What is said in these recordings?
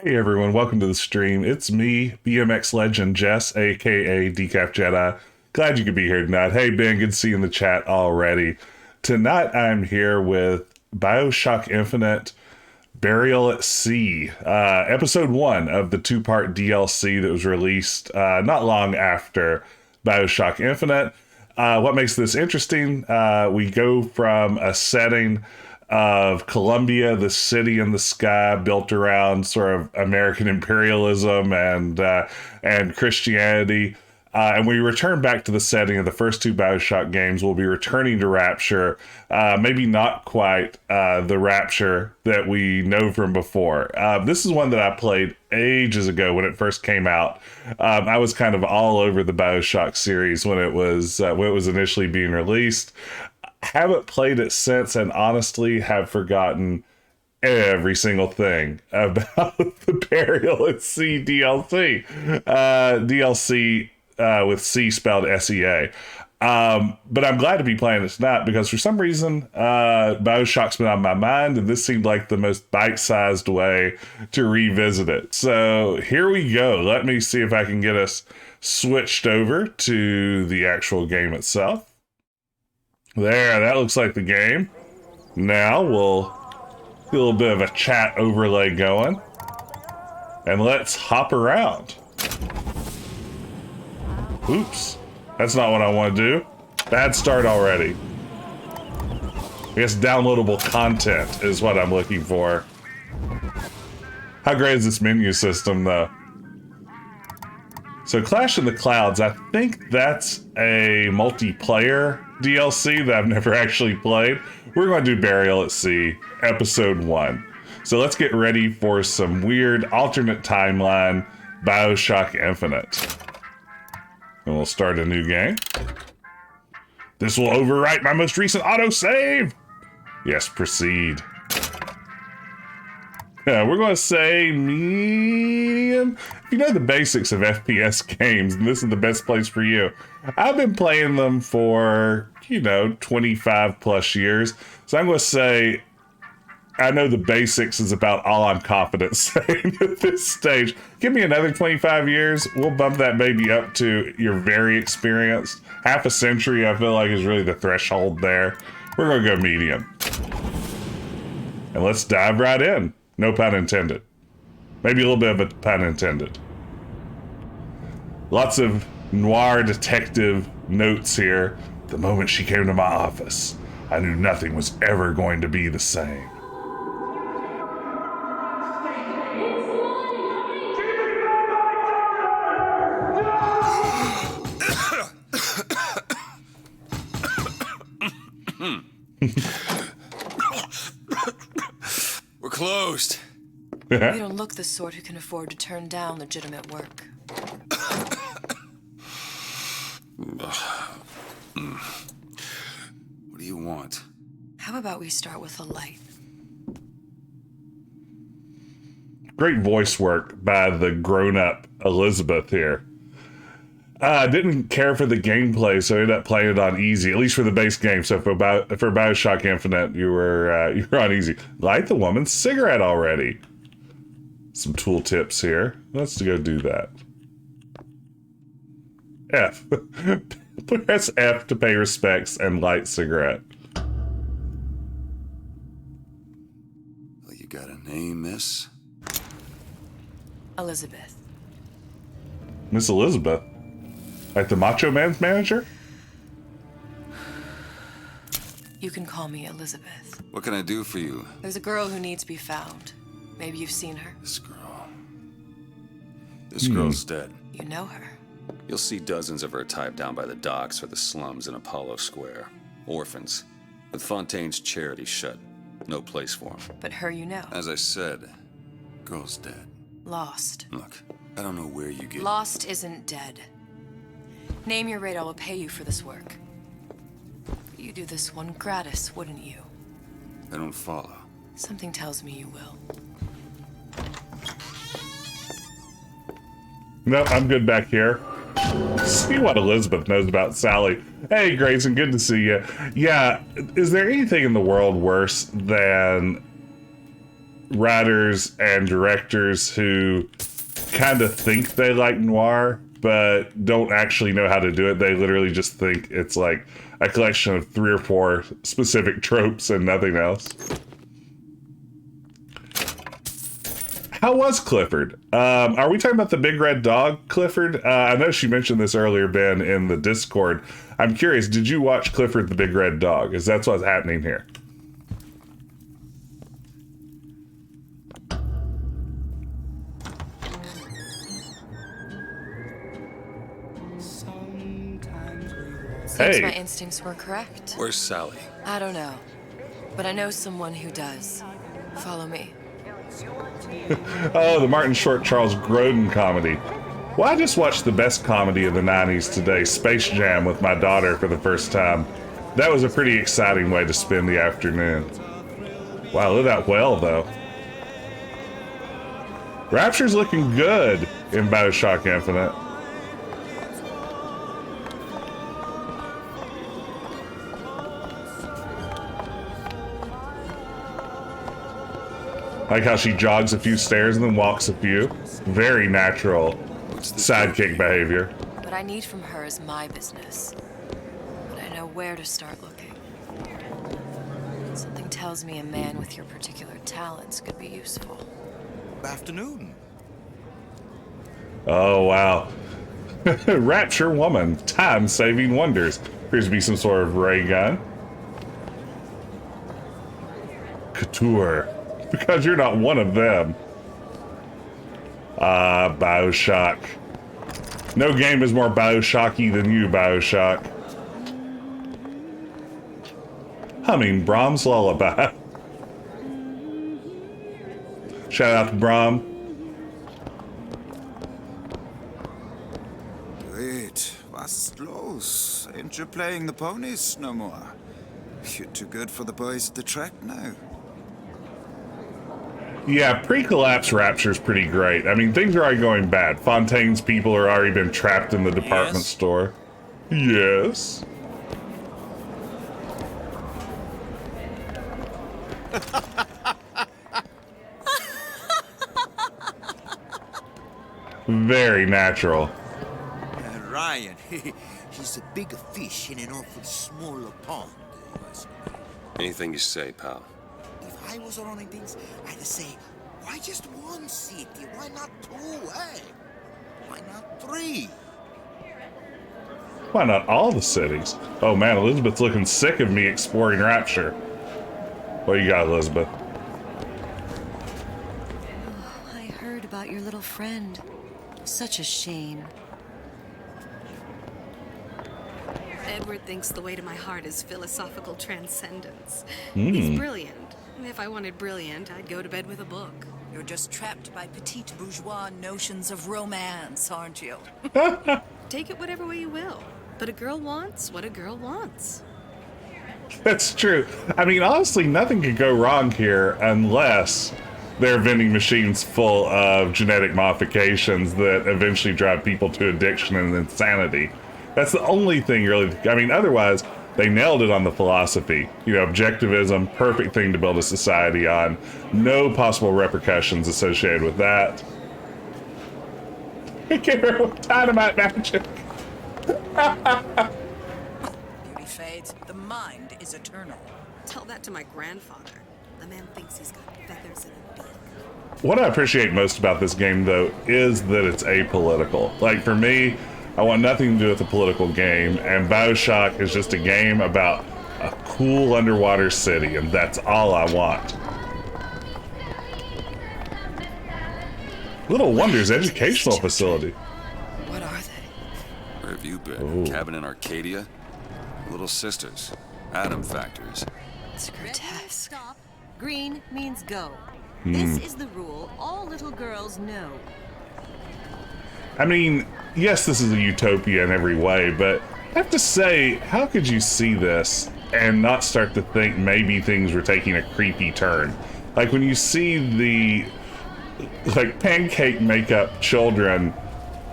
Hey everyone, welcome to the stream. It's me, BMX legend Jess, aka Decaf Jedi. Glad you could be here tonight. Hey Ben, good to see you in the chat already. Tonight I'm here with BioShock Infinite Burial at Sea, episode 1 of the 2-part DLC that was released not long after BioShock Infinite. What makes this interesting, we go from a setting of Columbia, the city in the sky, built around sort of American imperialism and Christianity. And we return back to the setting of the first 2 BioShock games. We'll be returning to Rapture, maybe not quite the Rapture that we know from before. This is one that I played ages ago when it first came out. I was kind of all over the BioShock series when it was initially being released. Haven't played it since, and honestly have forgotten every single thing about the Burial at Sea DLC. DLC with C spelled S-E-A. But I'm glad to be playing it tonight because for some reason, BioShock's been on my mind, and this seemed like the most bite-sized way to revisit it. So here we go. Let me see if I can get us switched over to the actual game itself. There, that looks like the game. Now we'll get a little bit of a chat overlay going. And let's hop around. Oops, that's not what I want to do. Bad start already. I guess downloadable content is what I'm looking for. How great is this menu system, though? So Clash in the Clouds, I think that's a multiplayer DLC that I've never actually played. We're going to do Burial at Sea, episode 1. So let's get ready for some weird alternate timeline BioShock Infinite. And we'll start a new game. This will overwrite my most recent autosave. Yes, proceed. We're going to say medium. If you know the basics of FPS games, and this is the best place for you. I've been playing them for, 25 plus years. So I'm going to say I know the basics is about all I'm confident saying at this stage. Give me another 25 years. We'll bump that baby up to you're very experienced. Half a century, I feel like, is really the threshold there. We're going to go medium. And let's dive right in. No pun intended. Maybe a little bit of a pun intended. Lots of noir detective notes here. The moment she came to my office, I knew nothing was ever going to be the same. We're closed. You don't look the sort who can afford to turn down legitimate work. What do you want? How about we start with a light? Great voice work by the grown-up Elizabeth here. Didn't care for the gameplay, so I ended up playing it on easy, at least for the base game. So for BioShock Infinite, you were on easy. Light the woman's cigarette already. Some tool tips here. Let's go do that. F. Press F to pay respects and light cigarette. Well, you got a name, miss? Elizabeth. Miss Elizabeth? Like the Macho Man's manager? You can call me Elizabeth. What can I do for you? There's a girl who needs to be found. Maybe you've seen her. This girl's dead. You know her. You'll see dozens of her type down by the docks or the slums in Apollo Square. Orphans. With Fontaine's charity shut. No place for them. But her you know. As I said, girl's dead. Lost. Look, I don't know where you get... Lost isn't dead. Name your rate, I will pay you for this work. You do this one gratis, wouldn't you? I don't follow. Something tells me you will. No, I'm good back here. See what Elizabeth knows about Sally. Hey, Grayson, good to see you. Yeah, is there anything in the world worse than writers and directors who kind of think they like noir, but don't actually know how to do it? They literally just think it's like a collection of 3 or 4 specific tropes and nothing else. How was Clifford? Are we talking about the big red dog, Clifford? I know she mentioned this earlier, Ben, in the Discord. I'm curious, did you watch Clifford the Big Red Dog? Is that's what's happening here? Seems my instincts were correct. Where's Sally? I don't know. But I know someone who does. Follow me. Oh, the Martin Short Charles Grodin comedy. Well, I just watched the best comedy of the 90s today, Space Jam, with my daughter for the first time. That was a pretty exciting way to spend the afternoon. Wow, look at that whale, though. Rapture's looking good in BioShock Infinite. Like how she jogs a few stairs and then walks a few. Very natural sidekick behavior. What I need from her is my business. But I know where to start looking. Something tells me a man with your particular talents could be useful. Afternoon. Oh, wow. Rapture woman. Time-saving wonders. Appears to be some sort of ray gun. Couture. Because you're not one of them. BioShock. No game is more BioShocky than you, BioShock. Humming Brahms' lullaby. Shout out to Brahm. Wait, was los? Ain't you playing the ponies no more? You're too good for the boys at the track now. Yeah, pre-collapse Rapture's pretty great. I mean, things are already going bad. Fontaine's people are already been trapped in the department store. Yes. Very natural. Ryan, he's a big fish in an awful smaller pond. Anything you say, pal. If I was running things, I'd say, why just one city? Why not 2, eh? Why not 3? Why not all the cities? Oh man, Elizabeth's looking sick of me exploring Rapture. What you got, Elizabeth? Oh, I heard about your little friend. Such a shame. Edward thinks the way to my heart is philosophical transcendence. He's brilliant. If I wanted brilliant, I'd go to bed with a book. You're just trapped by petite bourgeois notions of romance, aren't you? Take it whatever way you will. But a girl wants what a girl wants. That's true. I mean, honestly, nothing could go wrong here unless there are vending machines full of genetic modifications that eventually drive people to addiction and insanity. That's the only thing really. I mean, otherwise, they nailed it on the philosophy. You know, objectivism, perfect thing to build a society on. No possible repercussions associated with that. Dynamite magic. Beauty fades. The mind is eternal. Tell that to my grandfather. The man thinks he's got feathers in a beak. What I appreciate most about this game, though, is that it's apolitical. Like, for me, I want nothing to do with the political game, and BioShock is just a game about a cool underwater city, and that's all I want. Little Wonders Educational Facility. What are they? Where have you been? Cabin in Arcadia? Little sisters. Atom factories. It's grotesque. Stop. Green means go. This is the rule all little girls know. I mean, yes, this is a utopia in every way, but I have to say, how could you see this and not start to think maybe things were taking a creepy turn? Like when you see the like pancake makeup children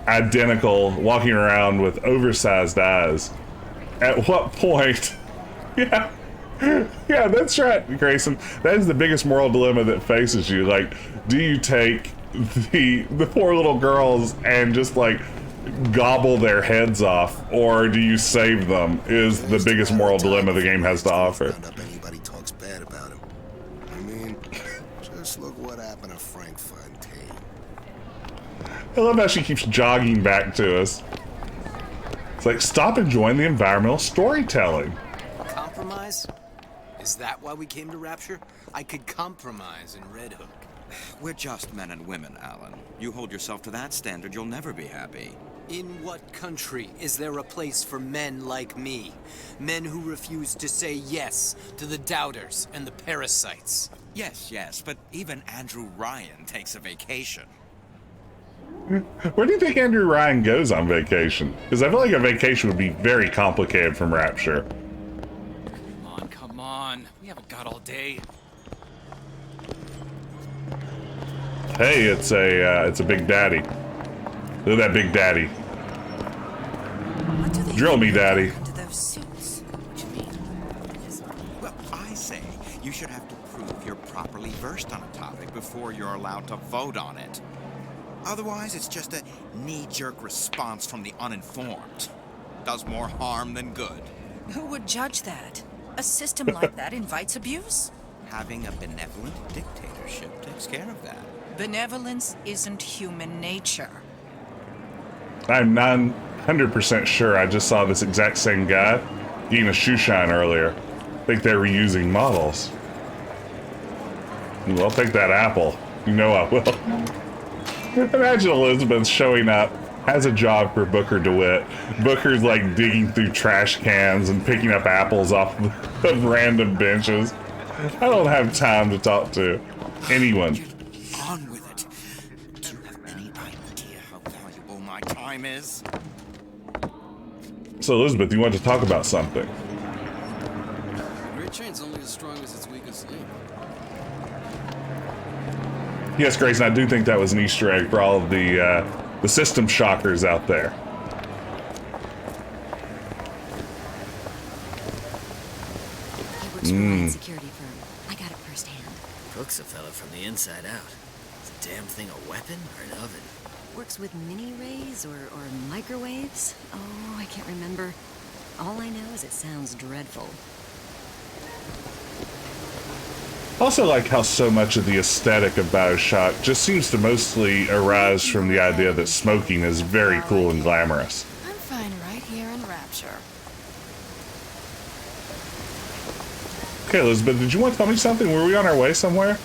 identical walking around with oversized eyes, at what point yeah, that's right, Grayson, that is the biggest moral dilemma that faces you. Like, do you take the poor little girls and just like gobble their heads off, or do you save them, is the biggest moral dilemma the game has to offer. Anybody talks bad about him. I mean, just look what happened to Frank Fontaine. I love how she keeps jogging back to us. It's like, stop enjoying the environmental storytelling. Compromise? Is that why we came to Rapture? I could compromise in Red Hook. We're just men and women, Alan. You hold yourself to that standard, you'll never be happy. In what country is there a place for men like me? Men who refuse to say yes to the doubters and the parasites. Yes, but even Andrew Ryan takes a vacation. Where do you think Andrew Ryan goes on vacation? Because I feel like a vacation would be very complicated from Rapture. Come on. We haven't got all day. Hey, it's a Big Daddy. Look at that Big Daddy. What do they Drill me, Daddy. Into those suits? What you mean? Well, I say you should have to prove you're properly versed on a topic before you're allowed to vote on it. Otherwise, it's just a knee-jerk response from the uninformed. Does more harm than good. Who would judge that? A system like that invites abuse? Having a benevolent dictatorship takes care of that. Benevolence isn't human nature. I'm 900% sure I just saw this exact same guy getting a shoe shine earlier. I think they're reusing models. Ooh, I'll take that apple. You know I will. Imagine Elizabeth showing up, has a job for Booker DeWitt. Booker's like digging through trash cans and picking up apples off of random benches. I don't have time to talk to anyone. On with it. Do you have any idea how valuable my time is? So Elizabeth, you want to talk about something? Great chain's only as strong as its weakest link. Yes, Grayson, I do think that was an Easter egg for all of the system shockers out there. He works for a line security firm. I got it firsthand. Cooks a fella from the inside out. Is the damn thing a weapon or an oven? Works with mini rays or microwaves. Oh, I can't remember. All I know is it sounds dreadful. Also like how so much of the aesthetic of BioShock just seems to mostly arise from the idea that smoking is very cool and glamorous. I'm fine right here in Rapture. Okay, Elizabeth, did you want to tell me something? Were we on our way somewhere?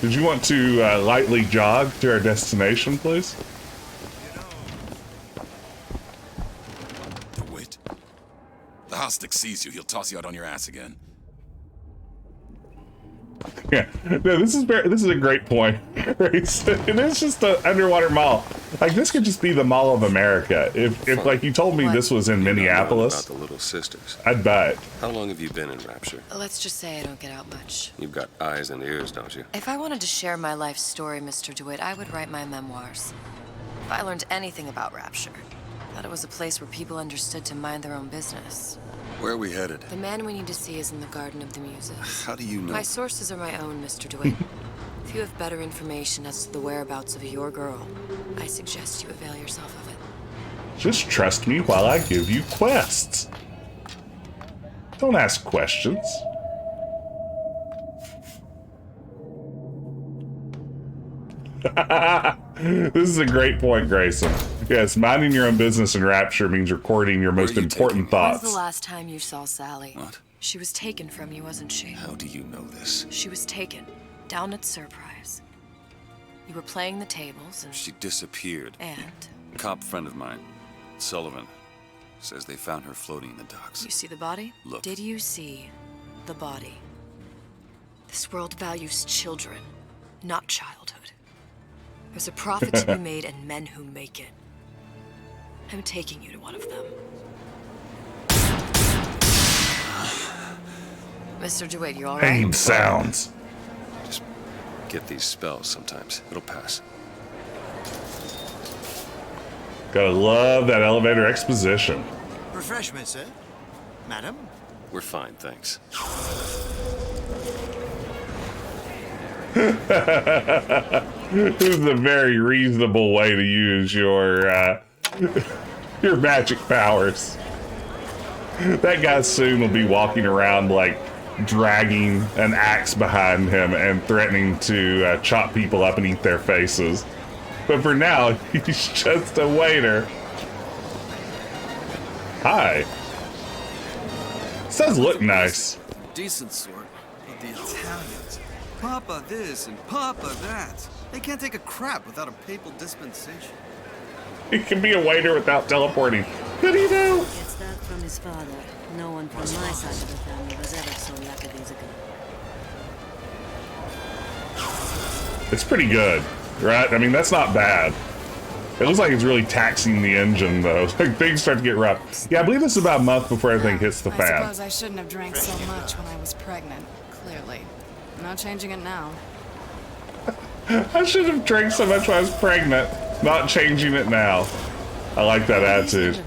Did you want to lightly jog to our destination, please? DeWitt. The Hostic sees you, he'll toss you out on your ass again. Yeah, no, this is a great point. It is just an underwater mall. Like, this could just be the Mall of America. If like you told me this was in Minneapolis, About the little sisters. I'd buy it. How long have you been in Rapture? Let's just say I don't get out much. You've got eyes and ears, don't you? If I wanted to share my life story, Mr. DeWitt, I would write my memoirs. If I learned anything about Rapture, that it was a place where people understood to mind their own business. Where are we headed? The man we need to see is in the Garden of the Muses. How do you know? My sources are my own, Mr. DeWitt. If you have better information as to the whereabouts of your girl, I suggest you avail yourself of it. Just trust me while I give you quests. Don't ask questions. This is a great point, Grayson. Yes, minding your own business in Rapture means recording your most important thoughts. When's the last time you saw Sally? What? She was taken from you, wasn't she? How do you know this? She was taken. Down at Surprise. You were playing the tables and... She disappeared. And? A cop friend of mine, Sullivan, says they found her floating in the docks. You see the body? Look. Did you see the body? This world values children, not childhood. There's a profit to be made and men who make it. I'm taking you to one of them. Mr. DeWitt, you all right? Pain sounds. Just get these spells sometimes. It'll pass. Gotta love that elevator exposition. Refreshment, sir. Madam? We're fine, thanks. This is a very reasonable way to use your magic powers. That guy soon will be walking around like dragging an axe behind him and threatening to chop people up and eat their faces. But for now, he's just a waiter. Hi. This does look nice. Decent sort, but the Italians. Papa this and Papa that. They can't take a crap without a papal dispensation. He can be a waiter without teleporting. Did he know? Gets that from his father. No one from my side of the family was ever so lackadaisical. It's pretty good, right? I mean, that's not bad. It looks like it's really taxing the engine, though. Like, things start to get rough. Yeah, I believe this is about a month before everything hits the I fan. suppose I shouldn't have drank so much when I was pregnant, clearly. I'm not changing it now. I should have drank so much when I was pregnant. Not changing it now. I like that attitude.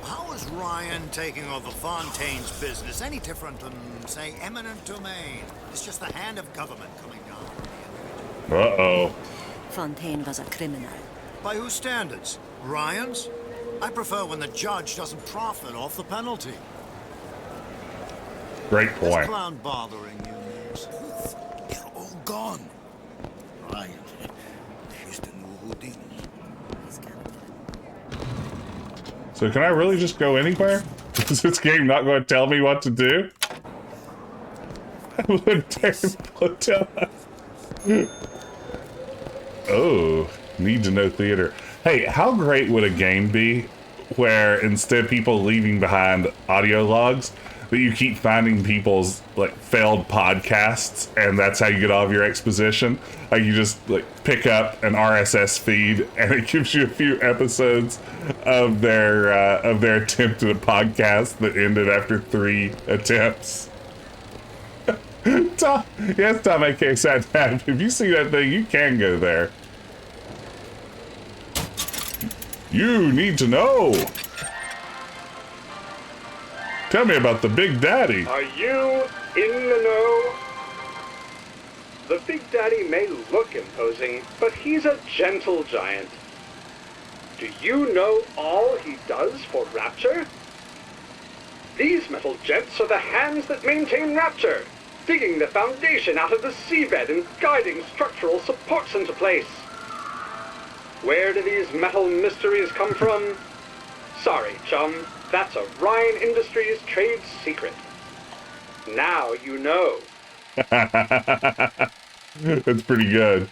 How is Ryan taking over Fontaine's business any different than, say, eminent domain? It's just the hand of government coming down. Uh-oh. Fontaine was a criminal. By whose standards? Ryan's? I prefer when the judge doesn't profit off the penalty. Great point. This clown bothering you, Mace? They're all gone. Ryan, she's the new Houdini. So can I really just go anywhere? Is this game not going to tell me what to do? Oh, need to know theater. Hey, how great would a game be where instead of people leaving behind audio logs, that you keep finding people's like failed podcasts, and that's how you get all of your exposition? Like you just like pick up an RSS feed, and it gives you a few episodes of their attempt at a podcast that ended after 3 attempts. Tom, yes, Tom, AK said that. If you see that thing, you can go there. You need to know. Tell me about the Big Daddy. Are you in the know? The Big Daddy may look imposing, but he's a gentle giant. Do you know all he does for Rapture? These metal jets are the hands that maintain Rapture, digging the foundation out of the seabed and guiding structural supports into place. Where do these metal mysteries come from? Sorry, chum, that's a Ryan Industries trade secret. Now you know. That's pretty good.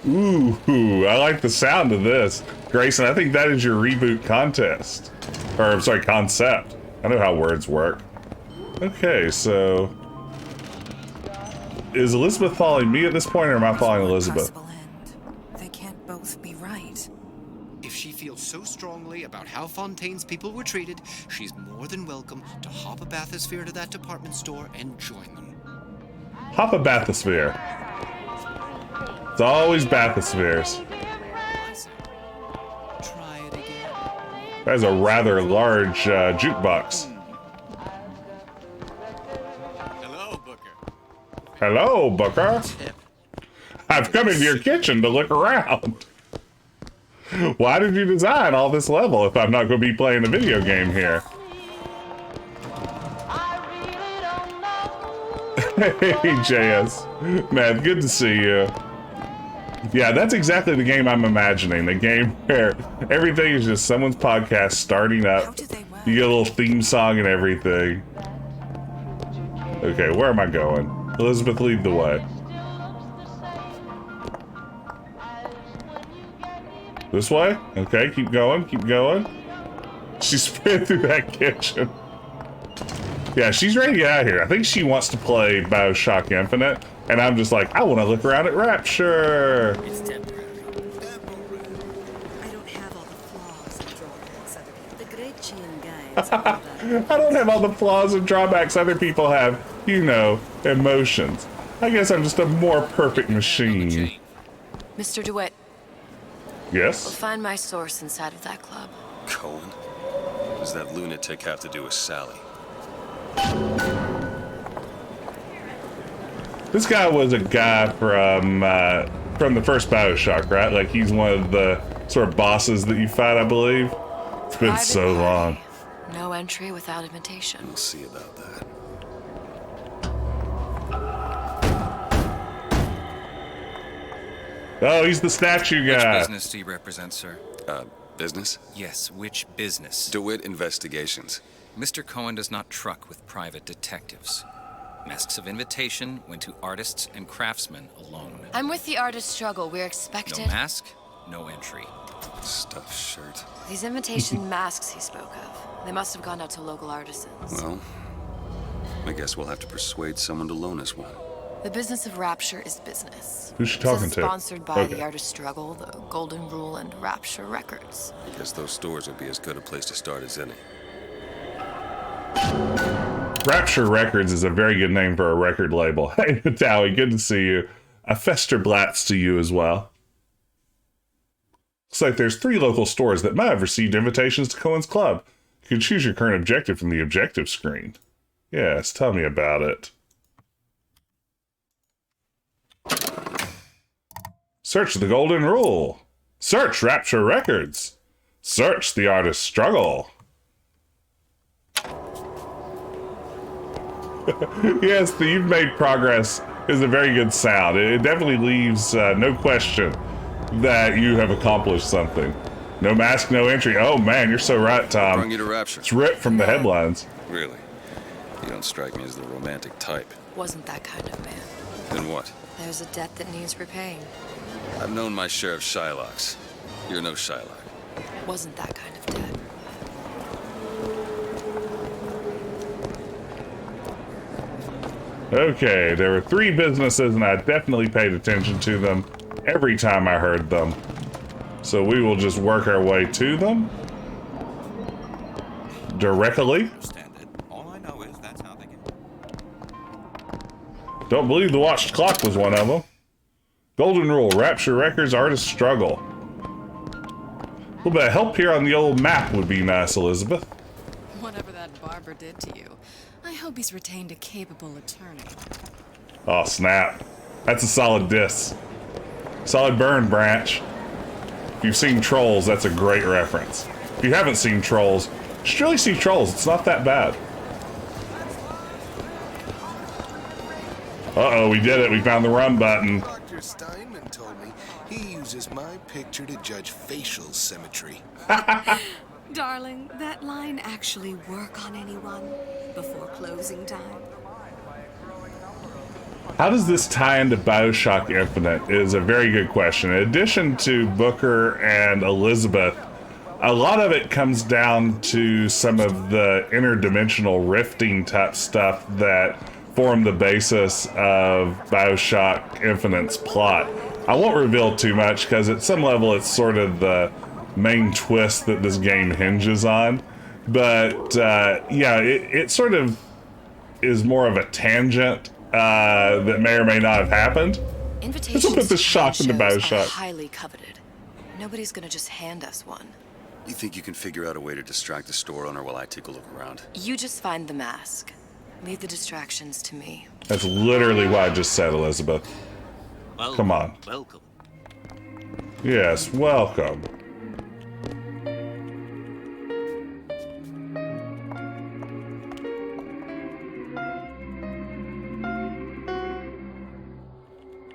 Ooh, I like the sound of this. Grayson, I think that is your reboot contest. Or, I'm sorry, concept. I know how words work. Okay, so... Is Elizabeth following me at this point, or am I following Elizabeth? They can't both be right. If she feels so strongly about how Fontaine's people were treated, she's more than welcome to hop a bathysphere to that department store and join them. Hop a bathysphere. It's always bathyspheres. Try it again. That is a rather large jukebox. Hello, Booker. Hello, Booker. I've come into your kitchen to look around. Why did you design all this level if I'm not going to be playing a video game here? Hey, JS. Man, good to see you. Yeah, that's exactly the game I'm imagining. The game where everything is just someone's podcast starting up. You get a little theme song and everything. Okay, where am I going? Elizabeth, lead the way. This way? Okay, keep going, keep going. She sprinted through that kitchen. Yeah, she's ready to get out of here. I think she wants to play BioShock Infinite, and I'm just like, I want to look around at Rapture. It's temporary. I don't have all the flaws and drawbacks other people. The great chain guides. I don't have all the flaws and drawbacks other people have. You know, emotions. I guess I'm just a more perfect machine. Mr. DeWitt. Yes? We'll find my source inside of that club. Cohen? What does that lunatic have to do with Sally? This guy was a guy from the first BioShock, right? Like he's one of the sort of bosses that you fight, I believe. It's been so long. No entry without invitation. We'll see about that. Oh, he's the statue guy. Which business do you represent, sir? Business? Yes, which business? DeWitt Investigations. Mr. Cohen does not truck with private detectives. Masks of invitation went to artists and craftsmen alone. I'm with the artist struggle. We're expected. No mask, no entry. Stuffed shirt. These invitation masks he spoke of. They must have gone out to local artisans. Well, I guess we'll have to persuade someone to loan us one. The business of Rapture is business. Who's she talking to? Sponsored by the Artist Struggle, the Golden Rule, and Rapture Records. I guess those stores would be as good a place to start as any. Rapture Records is a very good name for a record label. Hey, Natalie, good to see you. A Festerblatz to you as well. Looks like there's 3 local stores that might have received invitations to Cohen's Club. You can choose your current objective from the objective screen. Yes, tell me about it. Search the Golden Rule. Search Rapture Records. Search the Artist Struggle. Yes, the "you've made progress" is a very good sound. It definitely leaves no question that you have accomplished something. No mask, no entry. Oh man, you're so right, Tom. Bring you to Rapture. It's ripped from the headlines. Really? You don't strike me as the romantic type. Wasn't that kind of man. Then what? There's a debt that needs repaying. I've known my share of Shylocks. You're no Shylock. Wasn't that kind of debt. Okay, there were 3 businesses, and I definitely paid attention to them every time I heard them. So we will just work our way to them. Directly. All I know is that's how they get. Don't believe the watched clock was one of them. Golden Rule, Rapture Records, Artist Struggle. A little bit of help here on the old map would be nice, Elizabeth. Whatever that barber did to you, I hope he's retained a capable attorney. Oh, snap. That's a solid diss. Solid burn, Branch. If you've seen Trolls, that's a great reference. If you haven't seen Trolls, you should really see Trolls. It's not that bad. Uh-oh, we did it. We found the run button. Dr. Steinman told me he uses my picture to judge facial symmetry. Darling, that line actually work on anyone before closing time? How does this tie into BioShock Infinite is a very good question. In addition to Booker and Elizabeth, a lot of it comes down to some of the interdimensional rifting type stuff that form the basis of BioShock Infinite's plot. I won't reveal too much because at some level it's sort of the main twist that this game hinges on. But yeah, it sort of is more of a tangent that may or may not have happened. Invitations Let's put this shock into are BioShock. highly coveted. Nobody's gonna just hand us one. You think you can figure out a way to distract the store owner while I take a look around? You just find the mask. Leave the distractions to me. That's literally what I just said, Elizabeth. Welcome, Come on. Welcome. Yes, welcome.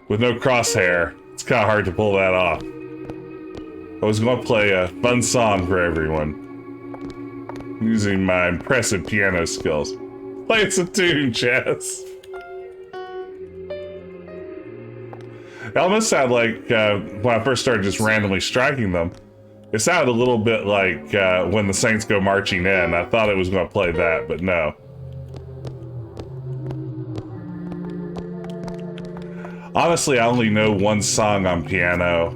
With no crosshair, it's kind of hard to pull that off. I was going to play a fun song for everyone, using my impressive piano skills. Play us a tune, Jess. It almost sounded like when I first started just randomly striking them. It sounded a little bit like When the Saints Go Marching In. I thought it was going to play that, but no. Honestly, I only know one song on piano,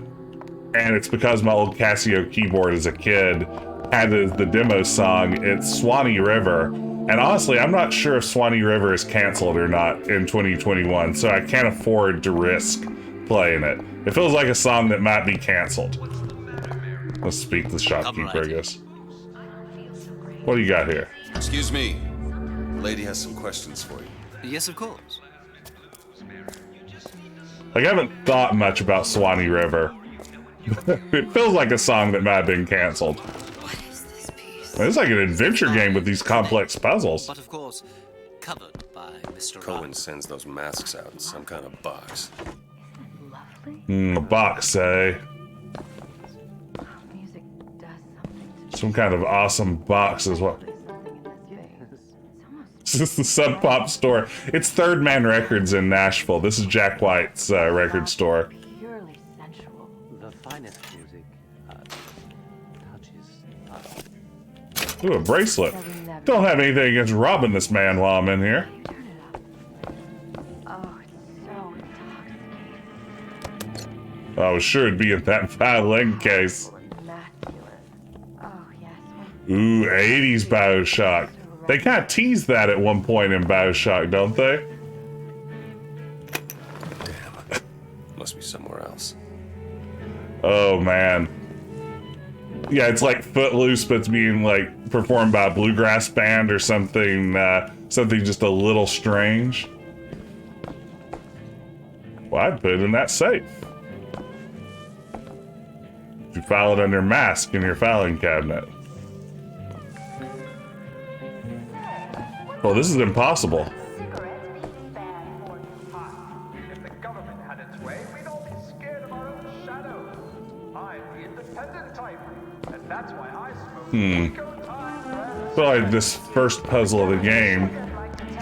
and it's because my old Casio keyboard as a kid had the demo song. It's Swanee River. And honestly, I'm not sure if Swanee River is canceled or not in 2021, so I can't afford to risk playing it. It feels like a song that might be canceled. Let's speak to the shopkeeper, I guess. What do you got here? Excuse me. Lady has some questions for you. Yes, of course. Like, I haven't thought much about Swanee River. It feels like a song that might have been canceled. What is this piece? It's like an adventure game with these complex puzzles. But of course, covered by Mr. Cohen sends those masks out in some kind of box. A box, eh? Some kind of awesome box is what. This is the Sub Pop store. It's Third Man Records in Nashville. This is Jack White's record store. Purely sensual. The finest music touches. Ooh, a bracelet. Don't have anything against robbing this man while I'm in here. Oh, it's so intoxicating. I was sure it'd be in that violin case. Ooh, 80s BioShock. They kind of teased that at one point in BioShock, don't they? Damn. Must be somewhere else. Oh, man. Yeah, it's like Footloose, but it's being, like, performed by a bluegrass band or something, something just a little strange. Well, I'd put it in that safe. You file it under mask in your filing cabinet. Well, this is impossible. If the government had its way, we'd all be scared of our own shadows. I'm the independent type, and that's why I smoke. I feel like this first puzzle of the game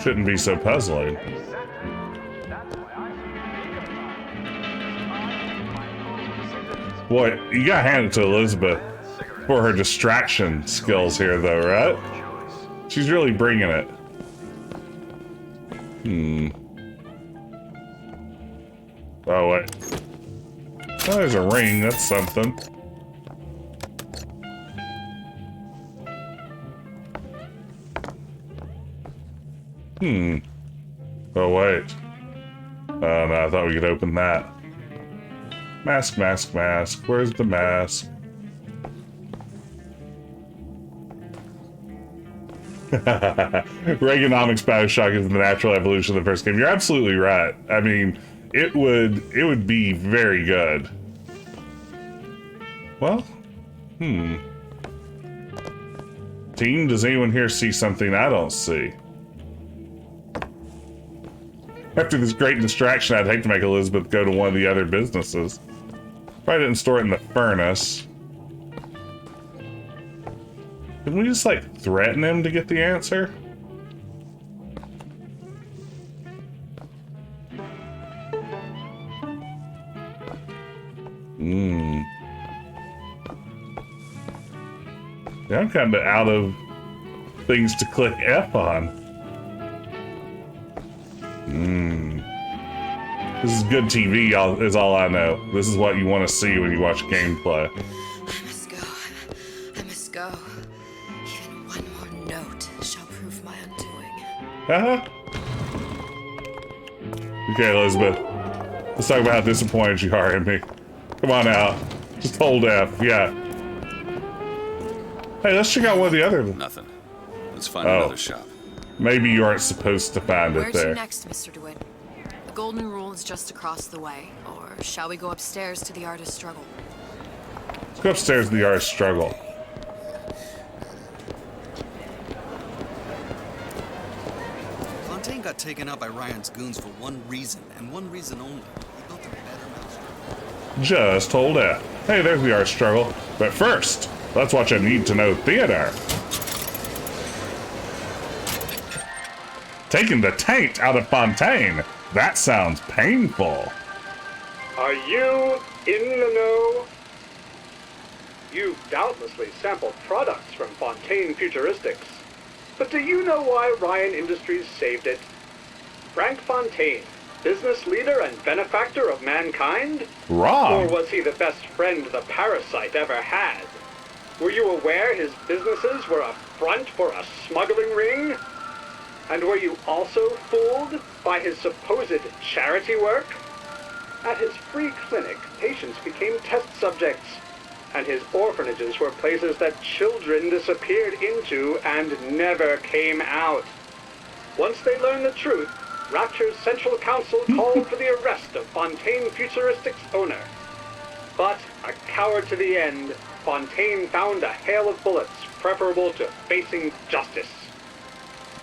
shouldn't be so puzzling. Boy, you gotta hand it to Elizabeth for her distraction skills here, though, right? She's really bringing it. Oh, wait. Oh, there's a ring. That's something. Oh, wait. Oh, no, I thought we could open that. Mask, mask, mask. Where's the mask? Reaganomics BioShock is the natural evolution of the first game. You're absolutely right. I mean, it would be very good. Well, Team, does anyone here see something I don't see? After this great distraction, I'd hate to make Elizabeth go to one of the other businesses. Probably didn't store it in the furnace. Can we just, like, threaten him to get the answer? Yeah, I'm kind of out of things to click F on. This is good TV, is all I know. This is what you want to see when you watch gameplay. I must go. I must go. Even one more note shall prove my undoing. Okay, Elizabeth. Let's talk about how disappointed you are in me. Come on out. Just hold F, yeah. Hey, let's check out one of the other... Nothing. Let's find another shop. Maybe you aren't supposed to find Where's it there. you next, Mr. DeWitt? The Golden Rule is just across the way. Or shall we go upstairs to the Artist's Struggle? Let's go upstairs to the Artist's Struggle. Fontaine got taken out by Ryan's goons for one reason, and one reason only. He built a better mousetrap. Just hold F. Hey, there's the Artist's Struggle. But first, let's watch a need-to-know theater. Taking the taint out of Fontaine. That sounds painful. Are you in the know? You've doubtlessly sampled products from Fontaine Futuristics. But do you know why Ryan Industries saved it? Frank Fontaine, business leader and benefactor of mankind? Wrong. Or was he the best friend the parasite ever had? Were you aware his businesses were a front for a smuggling ring? And were you also fooled by his supposed charity work? At his free clinic, patients became test subjects, and his orphanages were places that children disappeared into and never came out. Once they learned the truth, Rapture's Central Council called for the arrest of Fontaine Futuristics' owner. But, a coward to the end, Fontaine found a hail of bullets preferable to facing justice.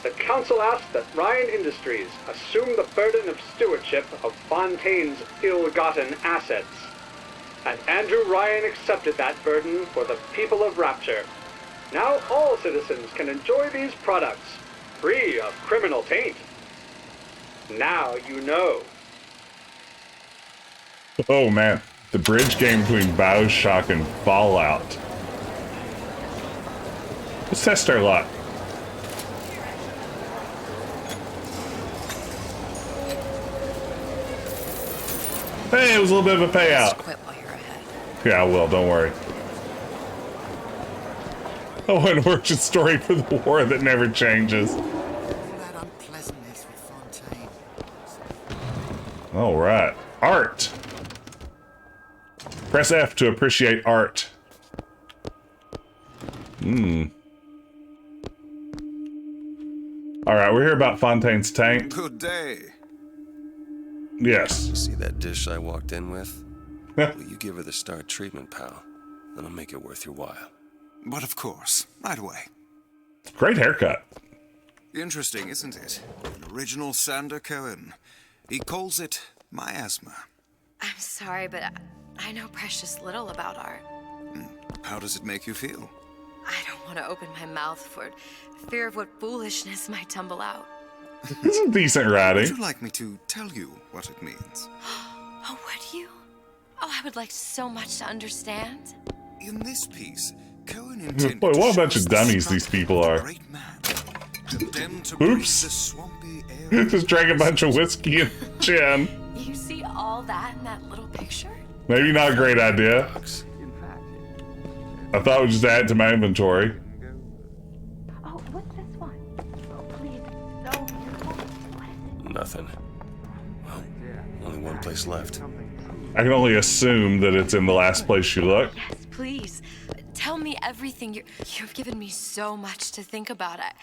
The council asked that Ryan Industries assume the burden of stewardship of Fontaine's ill-gotten assets. And Andrew Ryan accepted that burden for the people of Rapture. Now all citizens can enjoy these products, free of criminal taint. Now you know. Oh man, the bridge game between BioShock and Fallout. Let's test our luck. Hey, it was a little bit of a payout. Quit while you're ahead. Yeah, I will, don't worry. Oh, an origin story for the war that never changes. Alright. Art. Press F to appreciate art. Alright, we're here about Fontaine's tank. Good day. Yes. You see that dish I walked in with? Will you give her the star treatment, pal? Then I'll make it worth your while. But of course, right away. Great haircut. Interesting, isn't it? An original Sander Cohen. He calls it miasma. I'm sorry, but I know precious little about art. How does it make you feel? I don't want to open my mouth for fear of what foolishness might tumble out. This is decent writing. Would you like me to tell you what it means? Oh, would you? Oh, I would like so much to understand. In this piece, Cohen intended Boy, what a to bunch show of us dummies the these people are. great man, condemned to breathe the Oops. swampy air. Just drank a bunch of whiskey and gin. You see all that in that little picture? Maybe not a great idea. I thought we'd just add it to my inventory. Oh, what's this one? Oh, please. So beautiful. What is it? Nothing. Well, only one place left. I can only assume that it's in the last place you look. Yes, please. Tell me everything. You've given me so much to think about. I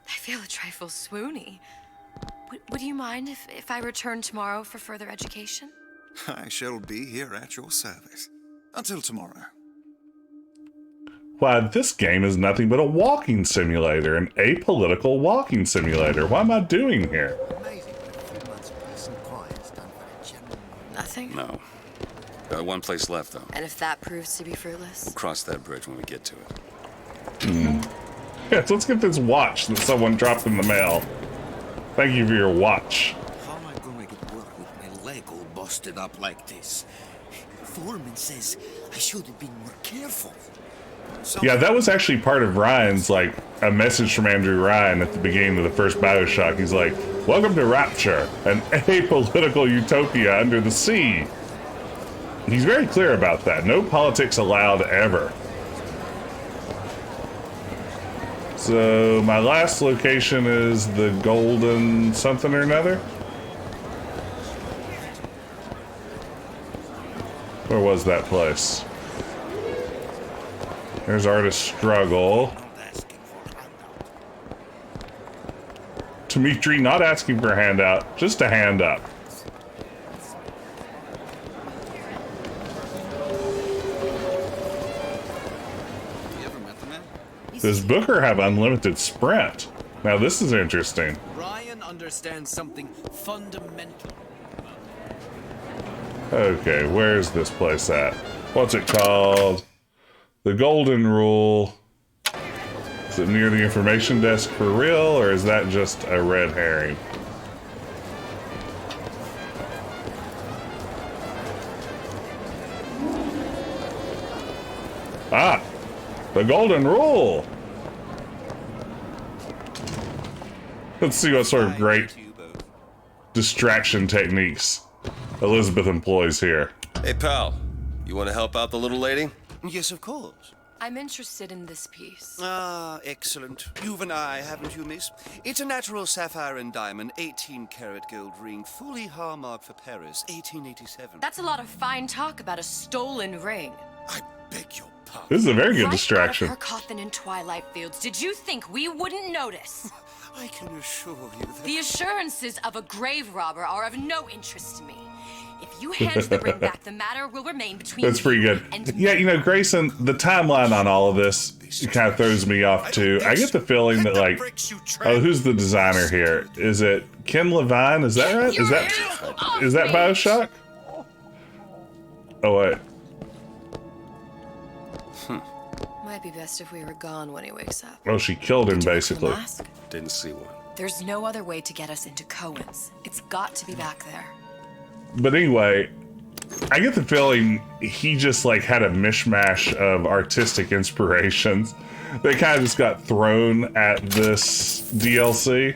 feel a trifle swoony. Would you mind if I return tomorrow for further education? I shall be here at your service. Until tomorrow. Why, this game is nothing but a walking simulator, an apolitical walking simulator. What am I doing here? Nothing? No. Got one place left, though. And if that proves to be fruitless? We'll cross that bridge when we get to it. Yes, let's get this watch that someone dropped in the mail. Thank you for your watch. How am I gonna get work with my leg all busted up like this? Foreman says I should have been more careful. Yeah, that was actually part of Ryan's, like, a message from Andrew Ryan at the beginning of the first BioShock. He's like, welcome to Rapture, an apolitical utopia under the sea. He's very clear about that. No politics allowed ever. So, my last location is the Golden something or another? Where was that place? There's Artist Struggle. Dimitri not asking for a handout, just a hand up. Does Booker have unlimited sprint? Now this is interesting. Ryan understands something fundamental. Okay, where's this place at? What's it called? The Golden Rule. Is it near the information desk for real, or is that just a red herring? Ah, the golden rule. Let's see what sort of great distraction techniques Elizabeth employs here. Hey, pal. You want to help out the little lady? Yes, of course. I'm interested in this piece. Ah, excellent. You've an eye, haven't you, miss? It's a natural sapphire and diamond, 18-karat gold ring, fully hallmarked for Paris, 1887. That's a lot of fine talk about a stolen ring. I beg your pardon. This is a very good Right distraction. Out of her coffin in Twilight Fields. Did you think we wouldn't notice? I can assure you that... The assurances of a grave robber are of no interest to me. If you hand the ring back, the matter will remain between That's pretty good. Yeah, you know, Grayson, the timeline on all of this kind of throws me off too. I get the feeling that, like, oh, who's the designer here? Is it Ken Levine? Is that right? Is that BioShock? Oh wait. Might be best if we were gone when he wakes up. Oh, she killed him basically. Didn't see one. There's no other way to get us into Cohen's. It's got to be back there. But anyway, I get the feeling he just like had a mishmash of artistic inspirations. They kind of just got thrown at this DLC.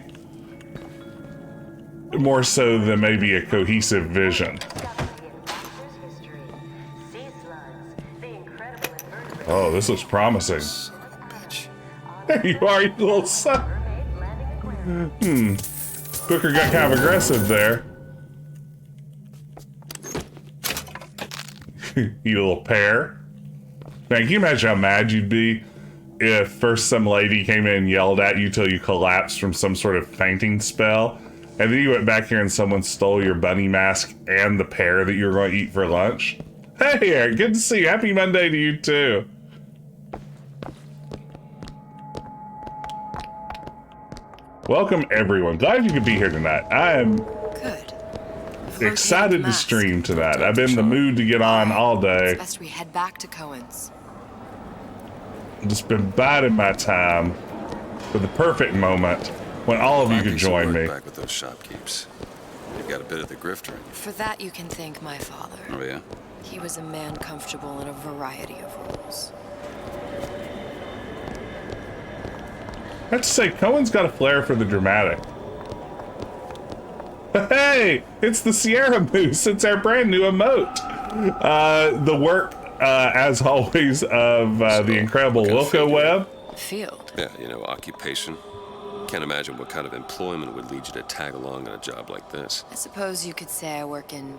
More so than maybe a cohesive vision. Oh, this looks promising. There you are, you little son. Booker got kind of aggressive there. You little pair. Now, can you imagine how mad you'd be if first some lady came in and yelled at you till you collapsed from some sort of fainting spell, and then you went back here and someone stole your bunny mask and the pear that you were going to eat for lunch? Hey, Eric, good to see you. Happy Monday to you, too. Welcome, everyone. Glad you could be here tonight. I am excited to stream tonight. I've been in the mood to get on all day. It's best we head back to Cohen's. Just been biding my time for the perfect moment when all of you could join me. Back with those shopkeepers. You've got a bit of the grifter in you. For that, you can thank my father. Oh, yeah? He was a man comfortable in a variety of roles. I have to say, Cohen's got a flair for the dramatic. Hey, it's the Sierra Moose. It's our brand new emote. The work, as always, of the incredible Wilco Webb. Field. Yeah, you know, occupation. Can't imagine what kind of employment would lead you to tag along on a job like this. I suppose you could say I work in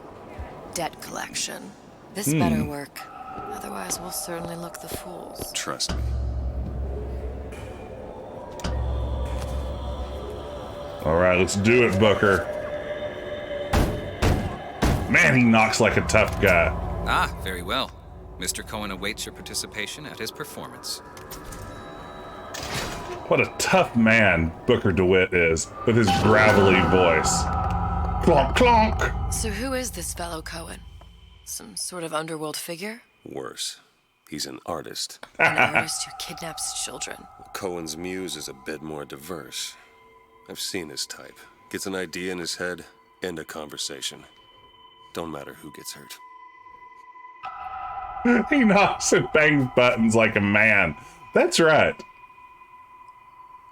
debt collection. This better work. Otherwise, we'll certainly look the fools. Trust me. All right, let's do it, Booker. Man, he knocks like a tough guy. Ah, very well. Mr. Cohen awaits your participation at his performance. What a tough man Booker DeWitt is, with his gravelly voice. Clonk, clonk! So who is this fellow Cohen? Some sort of underworld figure? Worse. He's an artist. An artist who kidnaps children. Cohen's muse is a bit more diverse. I've seen his type. Gets an idea in his head, end a conversation. Don't matter who gets hurt. He knocks and bangs buttons like a man. That's right.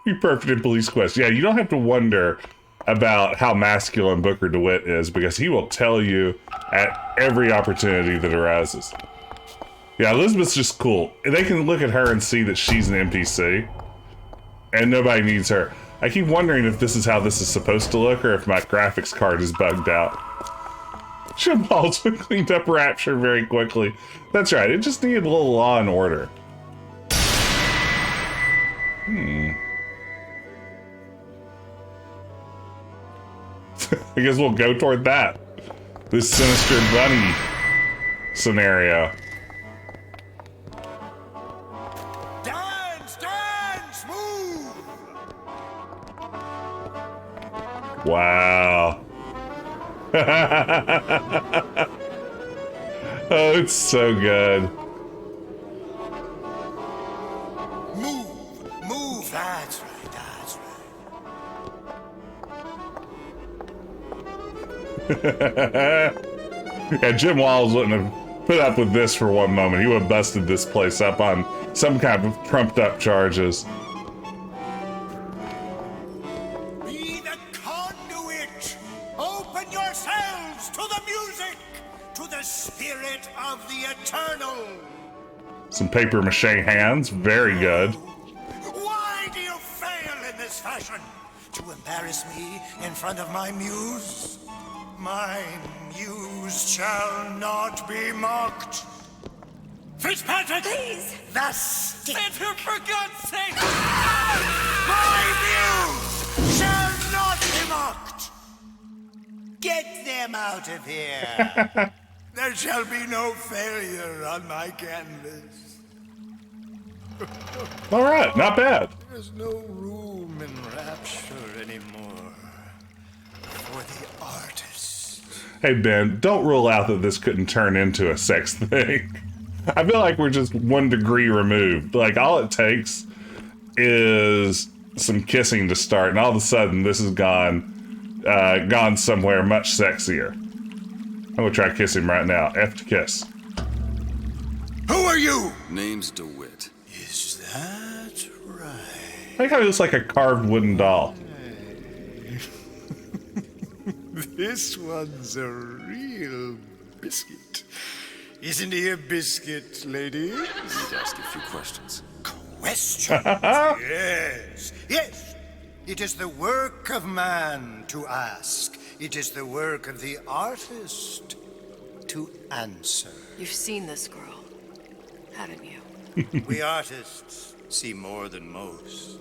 Be perfect in Police Quest. Yeah, you don't have to wonder about how masculine Booker DeWitt is, because he will tell you at every opportunity that arises. Yeah, Elizabeth's just cool. They can look at her and see that she's an NPC, and nobody needs her. I keep wondering if this is how this is supposed to look, or if my graphics card is bugged out. Jim Baldwin cleaned up Rapture very quickly. That's right, it just needed a little law and order. I guess we'll go toward that. This sinister bunny scenario. Dance, move! Wow. Oh, it's so good. Move, Yeah, Jim Walls wouldn't have put up with this for one moment. He would have busted this place up on some kind of trumped up charges. Be the conduit! Open yourselves to the music, to the spirit of the eternal! Some paper mache hands, very good. Why do you fail in this fashion? To embarrass me in front of my muse? My muse shall not be mocked. Fitzpatrick! Please! The stick! Enter, for God's sake! My muse shall not be mocked! Get them out of here! There shall be no failure on my canvas. All right, not bad. There's no room in Rapture anymore for the artist. Hey, Ben, don't rule out that this couldn't turn into a sex thing. I feel like we're just 1 degree removed. Like, all it takes is some kissing to start, and all of a sudden, this has gone somewhere much sexier. I'm gonna try to kiss him right now. F to kiss. Who are you? Name's DeWitt. Is that right? I think he looks like a carved wooden doll. This one's a real biscuit. Isn't he a biscuit, ladies? I need to ask you a few questions. Questions? Yes. Yes. It is the work of man to ask. It is the work of the artist to answer. You've seen this girl, haven't you? We artists see more than most.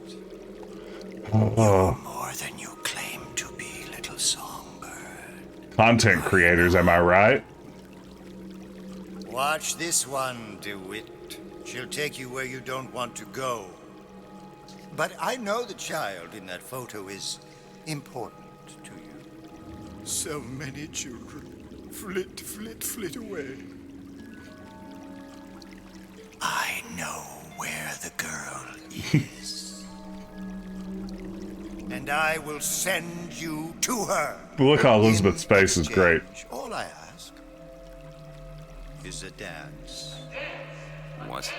Oh. More than you claim to be, little songbird. Content creators, am I right? Watch this one, DeWitt. She'll take you where you don't want to go. But I know the child in that photo is important to you. So many children flit, flit, flit away. I know where the girl is. And I will send you to her. Look how Elizabeth's face is great. All I ask is a dance. What?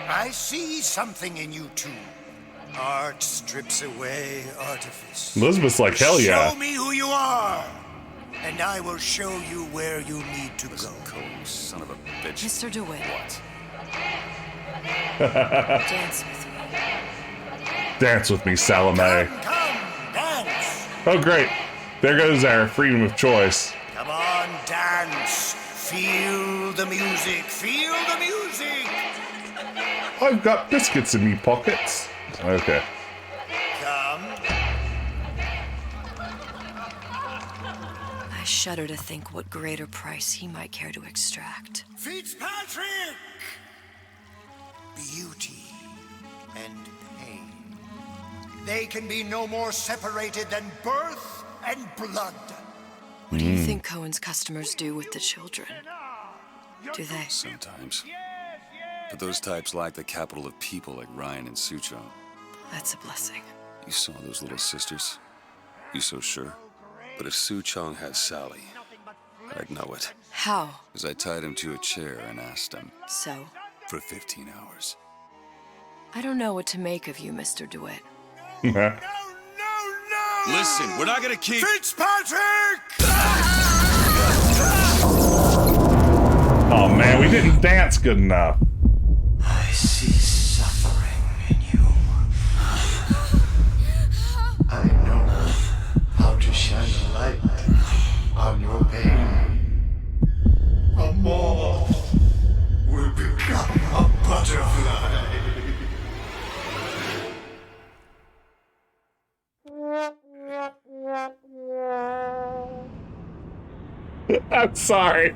I see something in you two. Art strips away artifice. Elizabeth's like, hell yeah. Show me who you are, and I will show you where you need to go. Cold son of a bitch. Mr. DeWitt. What? Dance with me. Dance with me, Salome. Come, dance. Oh, great. There goes our freedom of choice. Come on, dance. Feel the music. Feel the music. I've got biscuits in me pockets. Okay. Come. I shudder to think what greater price he might care to extract. Fitzpatrick! Beauty and pain. They can be no more separated than birth and blood. What do you think Cohen's customers do with the children? Do they? Sometimes. But those types lack the capital of people like Ryan and Suchong. That's a blessing. You saw those little sisters? You so sure? But if Suchong had Sally, I'd know it. How? Because I tied him to a chair and asked him. So? For 15 hours. I don't know what to make of you, Mr. DeWitt. Listen, we're not gonna keep... Fitzpatrick! Oh man, we didn't dance good enough. I see suffering in you. I know how to shine a light on your pain. A moth will become a butterfly. I'm sorry.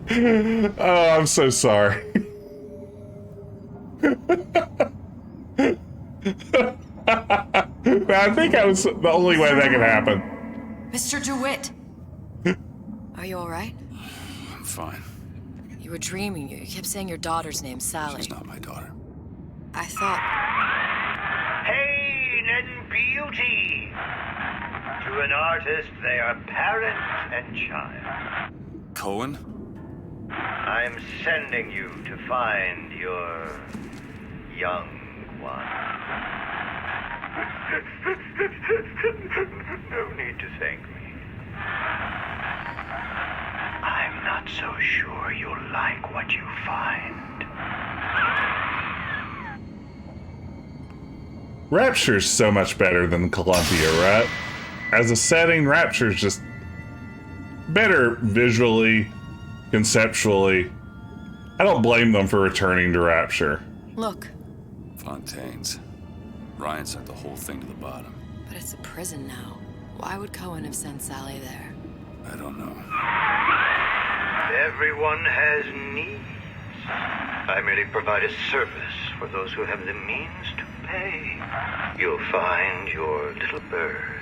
Oh, I'm so sorry. I think that was the only way that could happen. Mr. DeWitt! Are you alright? I'm fine. You were dreaming. You kept saying your daughter's name, Sally. She's not my daughter. I thought... Pain and beauty. To an artist, they are parent and child. Cohen? I'm sending you to find your young one. No need to thank me. I'm not so sure you'll like what you find. Rapture's so much better than Columbia, right? As a setting, Rapture's just better visually, conceptually. I don't blame them for returning to Rapture. Look. Fontaine's. Ryan sent the whole thing to the bottom. But it's a prison now. Why would Cohen have sent Sally there? I don't know. Everyone has needs. I merely provide a service for those who have the means to pay. You'll find your little bird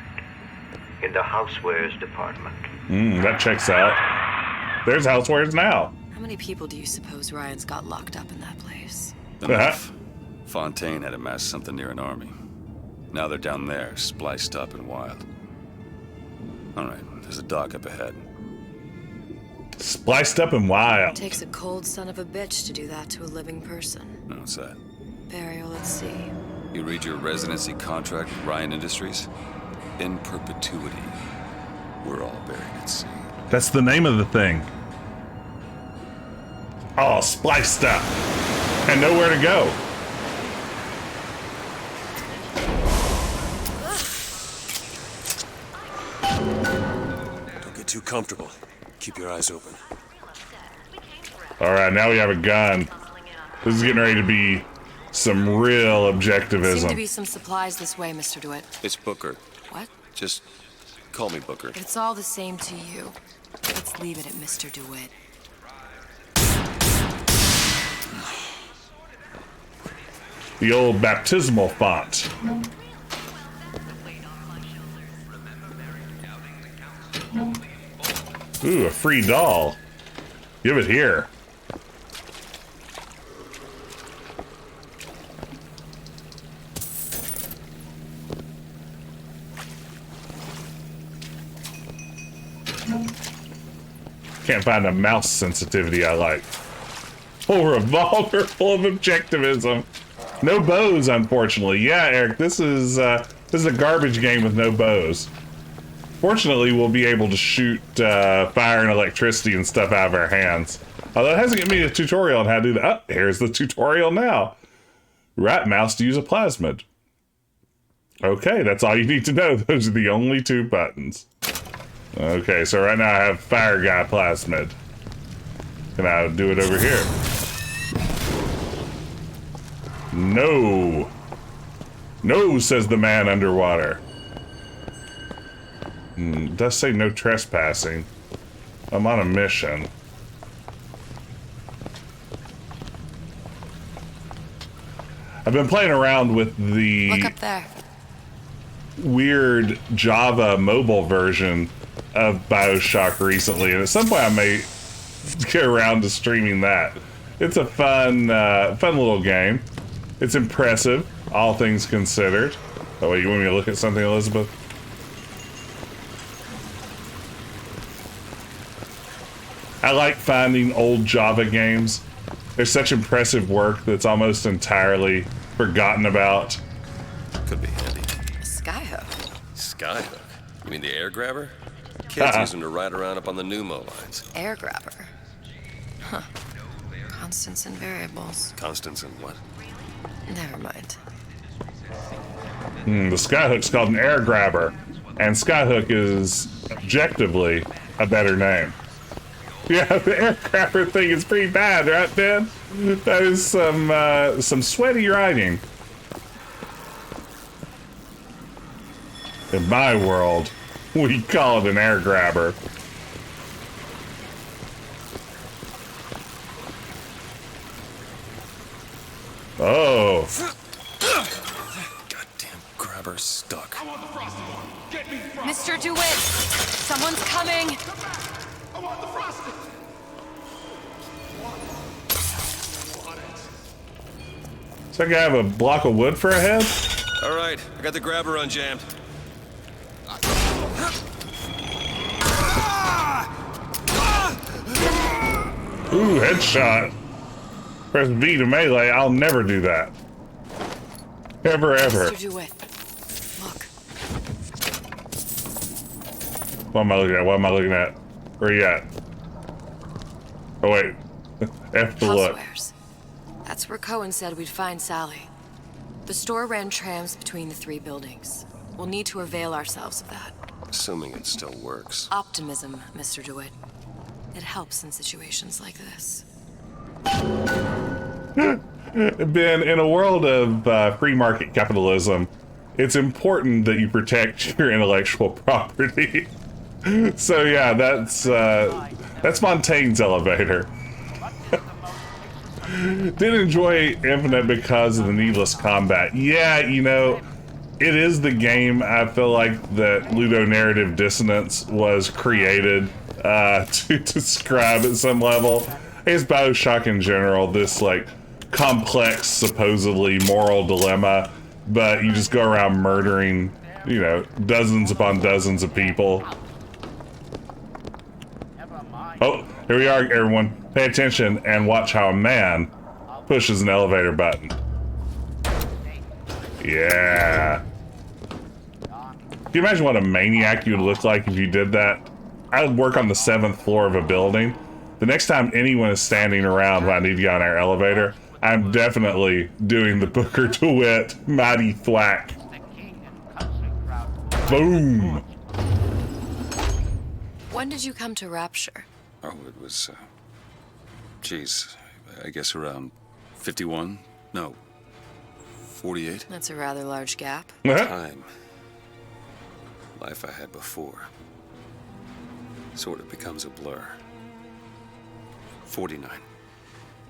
in the housewares department. That checks out. There's housewares now. How many people do you suppose Ryan's got locked up in that place? Enough. Fontaine had amassed something near an army. Now they're down there, spliced up and wild. Alright, there's a dock up ahead. Spliced up and wild. It takes a cold son of a bitch to do that to a living person. No, what's that? Burial, let's see. You read your residency contract with Ryan Industries? In perpetuity, we're all buried at sea. That's the name of the thing. Oh, spliced up. And nowhere to go. Don't get too comfortable. Keep your eyes open. Alright, now we have a gun. This is getting ready to be some real objectivism. Seem to be some supplies this way, Mr. DeWitt. It's Booker. What? Just call me Booker. If it's all the same to you, let's leave it at Mr. DeWitt. The old baptismal font. Ooh, a free doll. Give it here. Can't find a mouse sensitivity I like. Oh, revolver full of objectivism. No bows, unfortunately. Yeah, Eric, this is a garbage game with no bows. Fortunately, we'll be able to shoot fire and electricity and stuff out of our hands. Although it hasn't given me a tutorial on how to do that. Oh, here's the tutorial now. Right mouse to use a plasmid. Okay, that's all you need to know. Those are the only two buttons. Okay, so right now I have fire guy plasmid. Can I do it over here? No. No, says the man underwater. It does say no trespassing. I'm on a mission. I've been playing around with the Look up there. Weird Java mobile version of BioShock recently, and at some point I may get around to streaming that. It's a fun little game. It's impressive, all things considered. Oh wait, you want me to look at something, Elizabeth? I like finding old Java games. There's such impressive work that's almost entirely forgotten about. Could be handy. A skyhook. Skyhook? You mean the air grabber? Kids use them to ride around up on the pneumo lines. Air grabber. Huh. Constants and variables. Constants and what? Never mind. The skyhook's called an air grabber, and skyhook is objectively a better name. Yeah, the air grabber thing is pretty bad, right, Ben? That is some sweaty writing. In my world, we call it an air grabber. Oh. Goddamn grabber stuck. Mr. DeWitt! Someone's coming! Does that guy have a block of wood for a head? All right, I got the grabber unjammed. Ooh, headshot. Press V to melee. I'll never do that. Ever, ever. Mr. DeWitt, look. What am I looking at? What am I looking at? Where you at? Oh, wait. F to look. Housewares. That's where Cohen said we'd find Sally. The store ran trams between the 3 buildings. We'll need to avail ourselves of that. Assuming it still works. Optimism, Mr. DeWitt. It helps in situations like this. Ben, in a world of free market capitalism, it's important that you protect your intellectual property. So yeah, that's Montaigne's elevator. Did enjoy Infinite because of the needless combat. Yeah, you know, it is the game I feel like that ludonarrative dissonance was created to describe at some level. I guess BioShock in general, this like complex, supposedly moral dilemma, but you just go around murdering, you know, dozens upon dozens of people. Oh, here we are, everyone. Pay attention and watch how a man pushes an elevator button. Yeah. Can you imagine what a maniac you would look like if you did that? I would work on the 7th floor of a building. The next time anyone is standing around when I need to get on our elevator, I'm definitely doing the Booker DeWitt mighty thwack. Boom. When did you come to Rapture? Oh, it was, geez, I guess around 51? No, 48? That's a rather large gap. Time. Life I had before. Sort of becomes a blur. 49.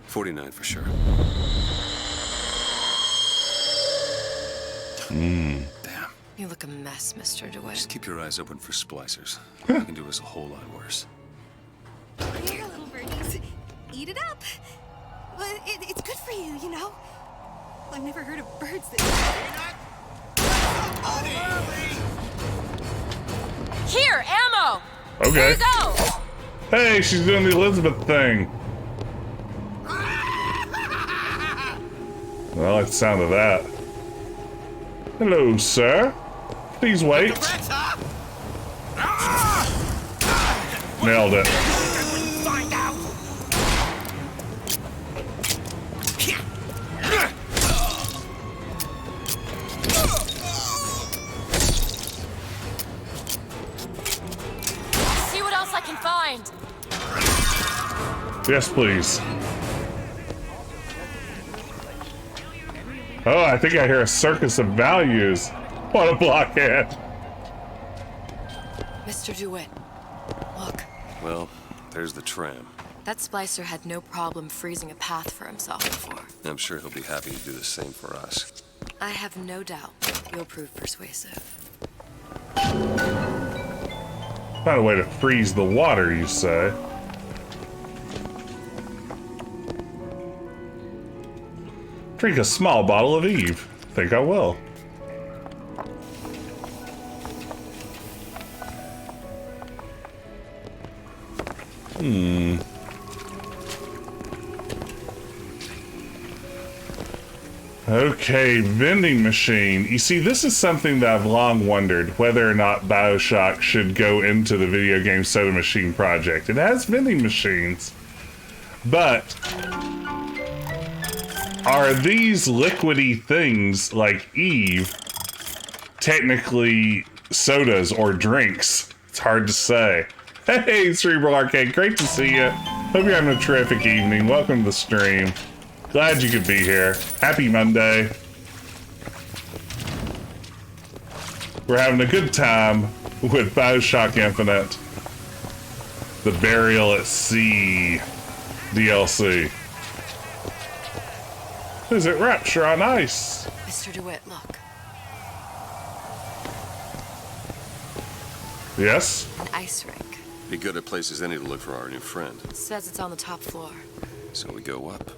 49 for sure. Damn. You look a mess, Mr. DeWitt. Just keep your eyes open for splicers. They can do us a whole lot worse. Here, little birdies. Eat it up. Well, it's good for you, you know. I've never heard of birds that... Here, ammo! Okay. Here you go! Hey, she's doing the Elizabeth thing. Well, I like the sound of that. Hello, sir. Please wait. Nailed it. Find out. See what else I can find. Yes, please. Oh, I think I hear a circus of values. What a blockhead. Mr. DeWitt, look. Well, there's the tram. That splicer had no problem freezing a path for himself before. I'm sure he'll be happy to do the same for us. I have no doubt you'll prove persuasive. Find a way to freeze the water, you say? Drink a small bottle of Eve. Think I will. Okay, vending machine. You see, this is something that I've long wondered, whether or not BioShock should go into the video game soda machine project. It has vending machines, but are these liquidy things like Eve technically sodas or drinks? It's hard to say. Hey, Cerebral Arcade, great to see you. Hope you're having a terrific evening. Welcome to the stream. Glad you could be here. Happy Monday. We're having a good time with BioShock Infinite. The Burial at Sea DLC. Is it Rapture on ice? Mr. DeWitt, look. Yes? An ice rink. Be good at places any to look for our new friend. It says it's on the top floor. So we go up.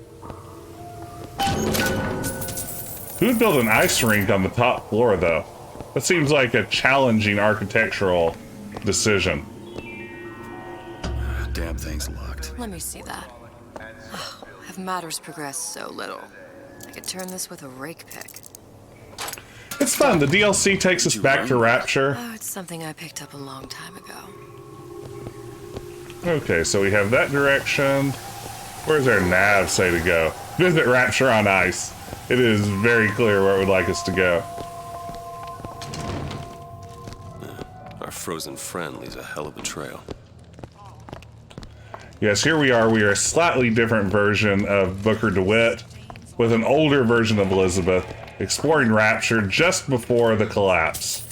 Who would build an ice rink on the top floor, though? That seems like a challenging architectural decision. Damn thing's locked. Let me see that. Oh, have matters progressed so little? I could turn this with a rake pick. It's fun. The DLC takes us back to Rapture. Oh, it's something I picked up a long time ago. Okay, so we have that direction. Where's our nav say to go? Visit Rapture on ice. It is very clear where it would like us to go. Our frozen friend leaves a hell of a trail. Yes, here we are. We are a slightly different version of Booker DeWitt with an older version of Elizabeth exploring Rapture just before the collapse.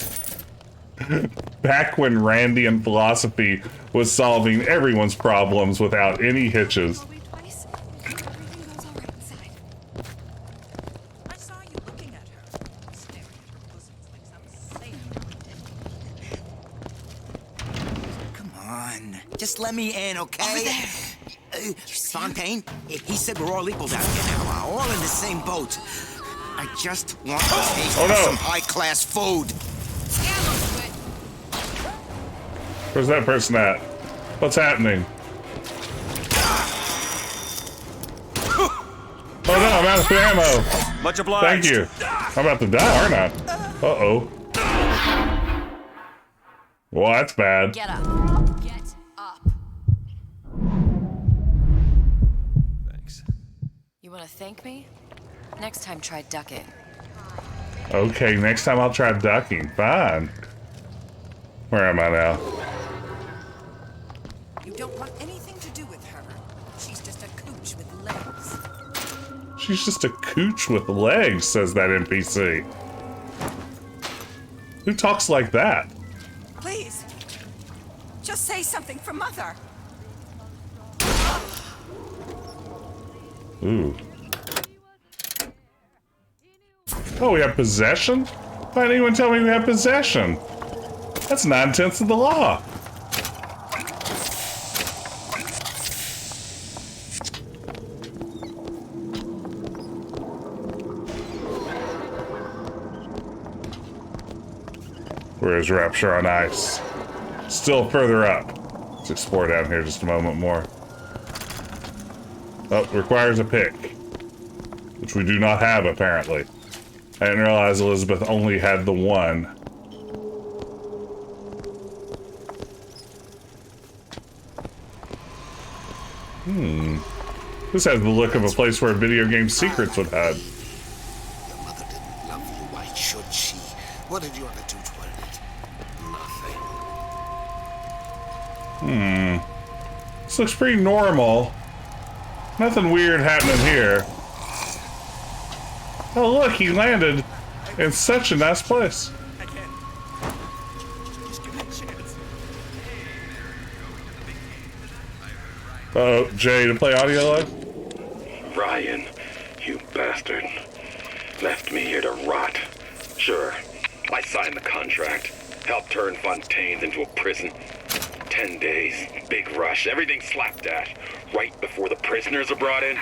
Back when Randian philosophy was solving everyone's problems without any hitches. Just let me in, okay? Fontaine, he said we're all equal down here now. We're all in the same boat. I just want to taste some high-class food. Where's that person at? What's happening? Oh no, I'm out of ammo. Much obliged. Thank you. I'm about to die, aren't I? Uh-oh. Well, that's bad. Get up. Get up. Thanks. You want to thank me? Next time, try ducking. Okay, next time I'll try ducking. Fine. Where am I now? You don't want anything to do with her. She's just a cooch with legs. She's just a cooch with legs, says that NPC. Who talks like that? Please, just say something for Mother. Ooh. Oh, we have possession? Why didn't anyone tell me we have possession? That's 9/10 of the law. Where is Rapture on ice? Still further up. Let's explore down here just a moment more. Oh, requires a pick. Which we do not have, apparently. I didn't realize Elizabeth only had the one. This has the look of a place where video game secrets would hide. Your mother didn't love you. Why should she? What did you ever do to her? Nothing. This looks pretty normal. Nothing weird happening here. Oh look, he landed in such a nice place. Uh-oh, Jay, to play audio live? Ryan, you bastard. Left me here to rot. Sure, I signed the contract. Helped turn Fontaine into a prison. 10 days, big rush, everything slapdash. Right before the prisoners are brought in.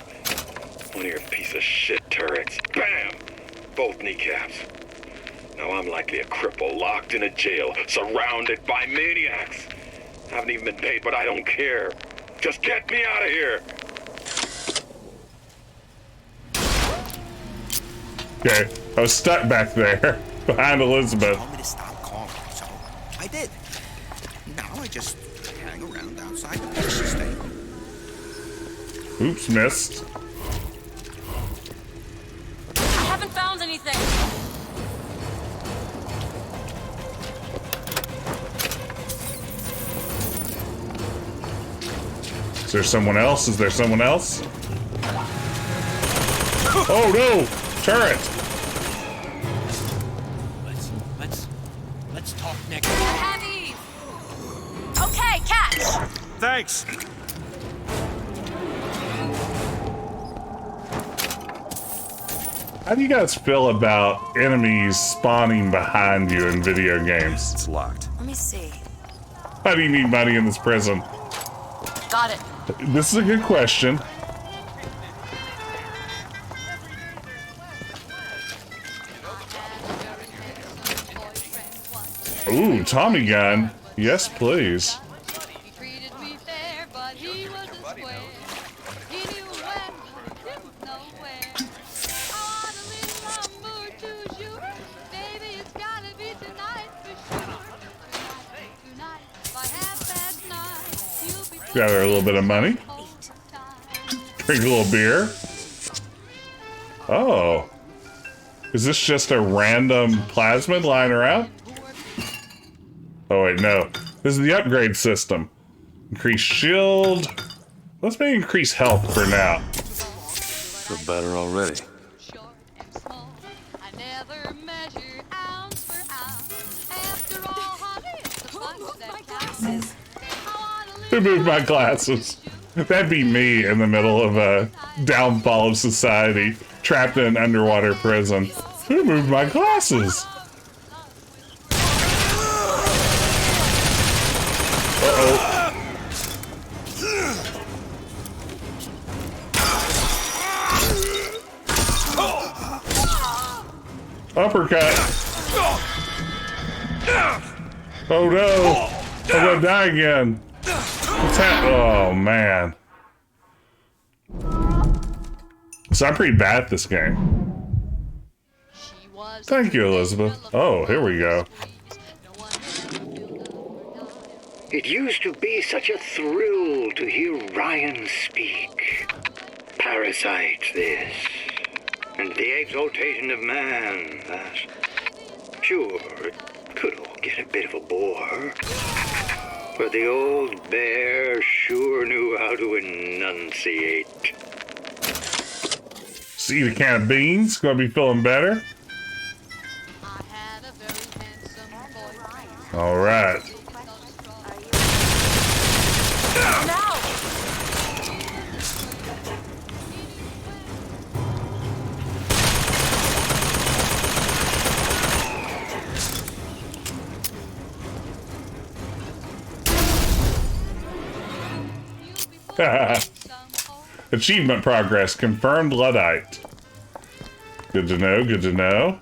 One of your piece of shit turrets. Bam! Both kneecaps. Now I'm likely a cripple locked in a jail, surrounded by maniacs. Haven't even been paid, but I don't care. Just get me out of here! Okay, I was stuck back there, behind Elizabeth. Told me to stop calling, so I did. Now I just hang around outside the police station. Oops, missed. I haven't found anything. Is there someone else? Is there someone else? Oh no! Turret! Let's talk next. Heavy. Okay, catch. Thanks. How do you guys feel about enemies spawning behind you in video games? It's locked. Let me see. How do you need money in this prison? Got it. This is a good question. Ooh, Tommy gun. Yes, please. Got her a little bit of money. Drink a little beer. Oh. Is this just a random plasmid lying around? Oh wait, no. This is the upgrade system. Increase shield. Let's maybe increase health for now. Feel better already. Who moved my glasses? That'd be me in the middle of a downfall of society, trapped in an underwater prison. Who moved my glasses? Uh-oh. Uppercut. Oh no. I'm gonna die again. What's happening? Oh man. So I'm pretty bad at this game. Thank you, Elizabeth. Oh, here we go. It used to be such a thrill to hear Ryan speak. Parasite, this. And the exaltation of man, that. Sure, it could all get a bit of a bore. But the old bear sure knew how to enunciate. See the can of beans? Gonna be feeling better? Alright. Achievement progress. Confirmed Luddite. Good to know, good to know.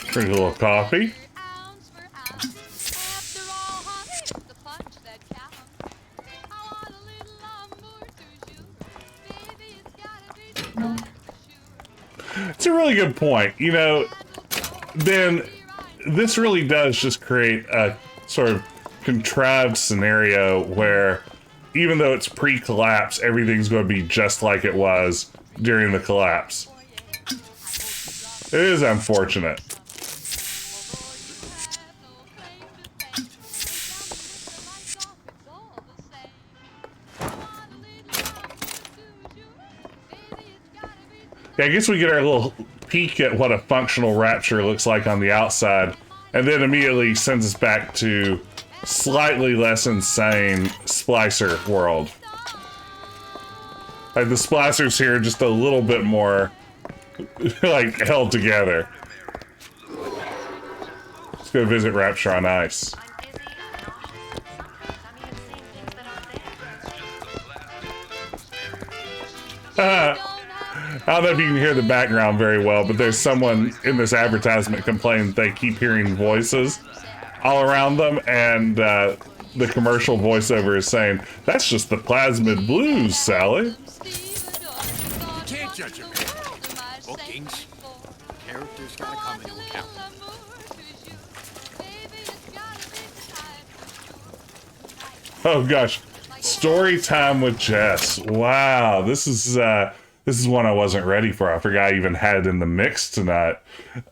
Drink a little coffee. It's a really good point. You know, then this really does just create a sort of contrived scenario where even though it's pre-collapse, everything's going to be just like it was during the collapse. It is unfortunate. Yeah, I guess we get our little peek at what a functional Rapture looks like on the outside, and then immediately sends us back to slightly less insane Splicer world. Like the Splicers here are just a little bit more like held together. Let's go visit Rapture on Ice. I don't know if you can hear the background very well, but there's someone in this advertisement complaining that they keep hearing voices all around them, and the commercial voiceover is saying, "That's just the plasmid blues, Sally." You can't judge a man. Bookings. Characters gotta come into account. Oh gosh, story time with Jess. Wow, this is one I wasn't ready for. I forgot I even had it in the mix tonight.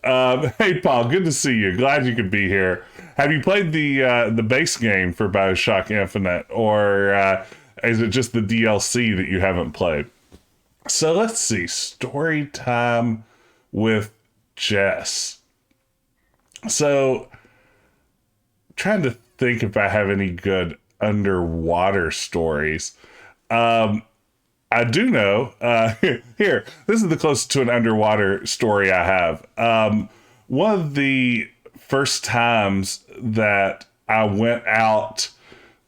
Hey Paul, good to see you. Glad you could be here. Have you played the base game for BioShock Infinite, or is it just the DLC that you haven't played? So let's see. Story time with Jess. So, trying to think if I have any good underwater stories. I do know, here, this is the closest to an underwater story I have. One of the first times that I went out,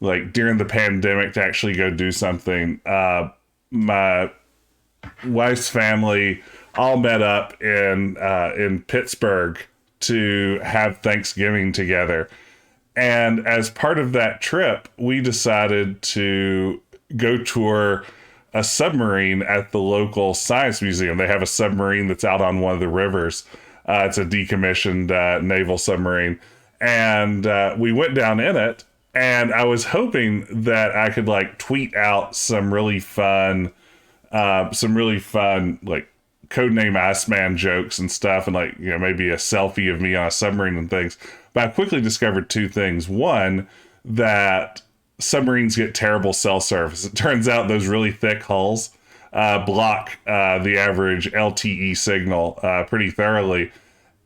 like during the pandemic, to actually go do something, my wife's family all met up in Pittsburgh to have Thanksgiving together. And as part of that trip, we decided to go tour a submarine at the local science museum. They have a submarine that's out on one of the rivers. It's a decommissioned naval submarine. And we went down in it, and I was hoping that I could like tweet out some really fun like codename Iceman jokes and stuff, and like, you know, maybe a selfie of me on a submarine and things. But I quickly discovered two things. One, that submarines get terrible cell service. It turns out those really thick hulls block the average LTE signal pretty thoroughly.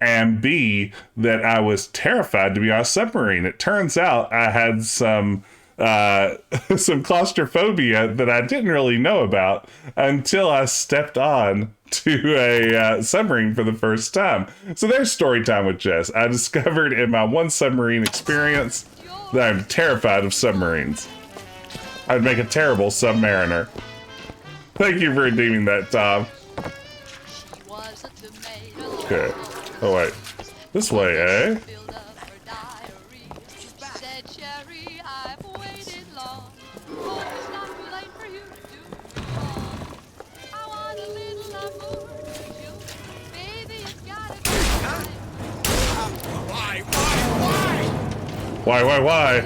And B, that I was terrified to be on a submarine. It turns out I had some claustrophobia that I didn't really know about until I stepped on to a submarine for the first time. So there's story time with Jess. I discovered in my one submarine experience that I'm terrified of submarines. I'd make a terrible submariner. Thank you for redeeming that, Tom. Okay. Oh, wait. This way, eh? Why?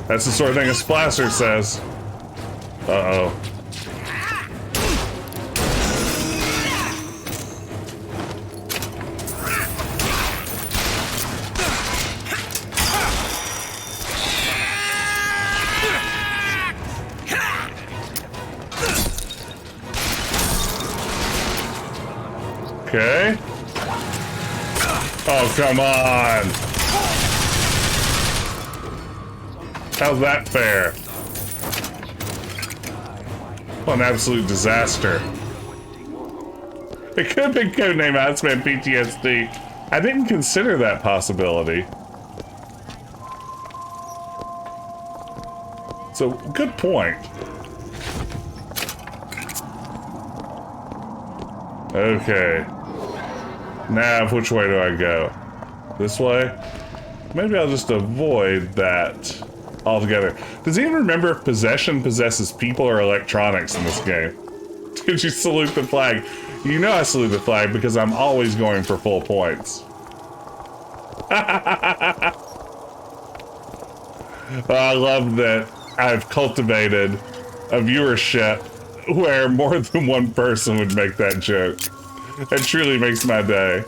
That's the sort of thing a splasher says. Uh-oh. Okay. Oh, come on. How's that fair? What an absolute disaster. It could have been codename Iceman PTSD. I didn't consider that possibility. So, good point. Okay. Nav, which way do I go? This way? Maybe I'll just avoid that altogether. Does he even remember if possession possesses people or electronics in this game? Did you salute the flag? You know I salute the flag because I'm always going for full points. I love that I've cultivated a viewership where more than one person would make that joke. It truly makes my day.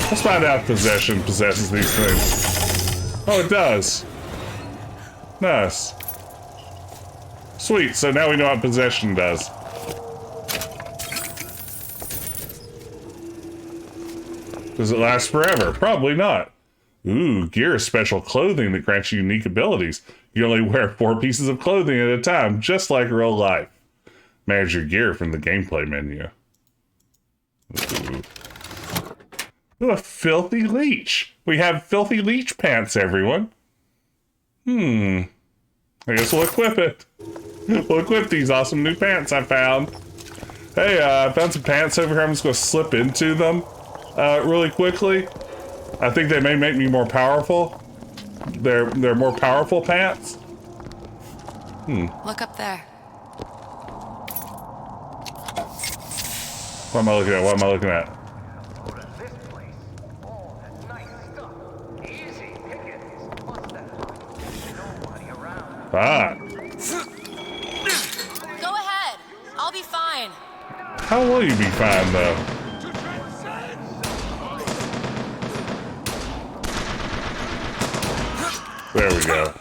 Let's find out if possession possesses these things. Oh, it does. Nice. Sweet, so now we know what possession does. Does it last forever? Probably not. Ooh, gear is special clothing that grants you unique abilities. You only wear 4 pieces of clothing at a time, just like real life. Manage your gear from the gameplay menu. Ooh. Ooh, a filthy leech. We have filthy leech pants, everyone. I guess we'll equip it. We'll equip these awesome new pants I found. Hey, I found some pants over here. I'm just going to slip into them really quickly. I think they may make me more powerful. They're more powerful pants. Look up there. What am I looking at? What am I looking at? Ah. Go ahead. I'll be fine. How will you be fine, though? There we go.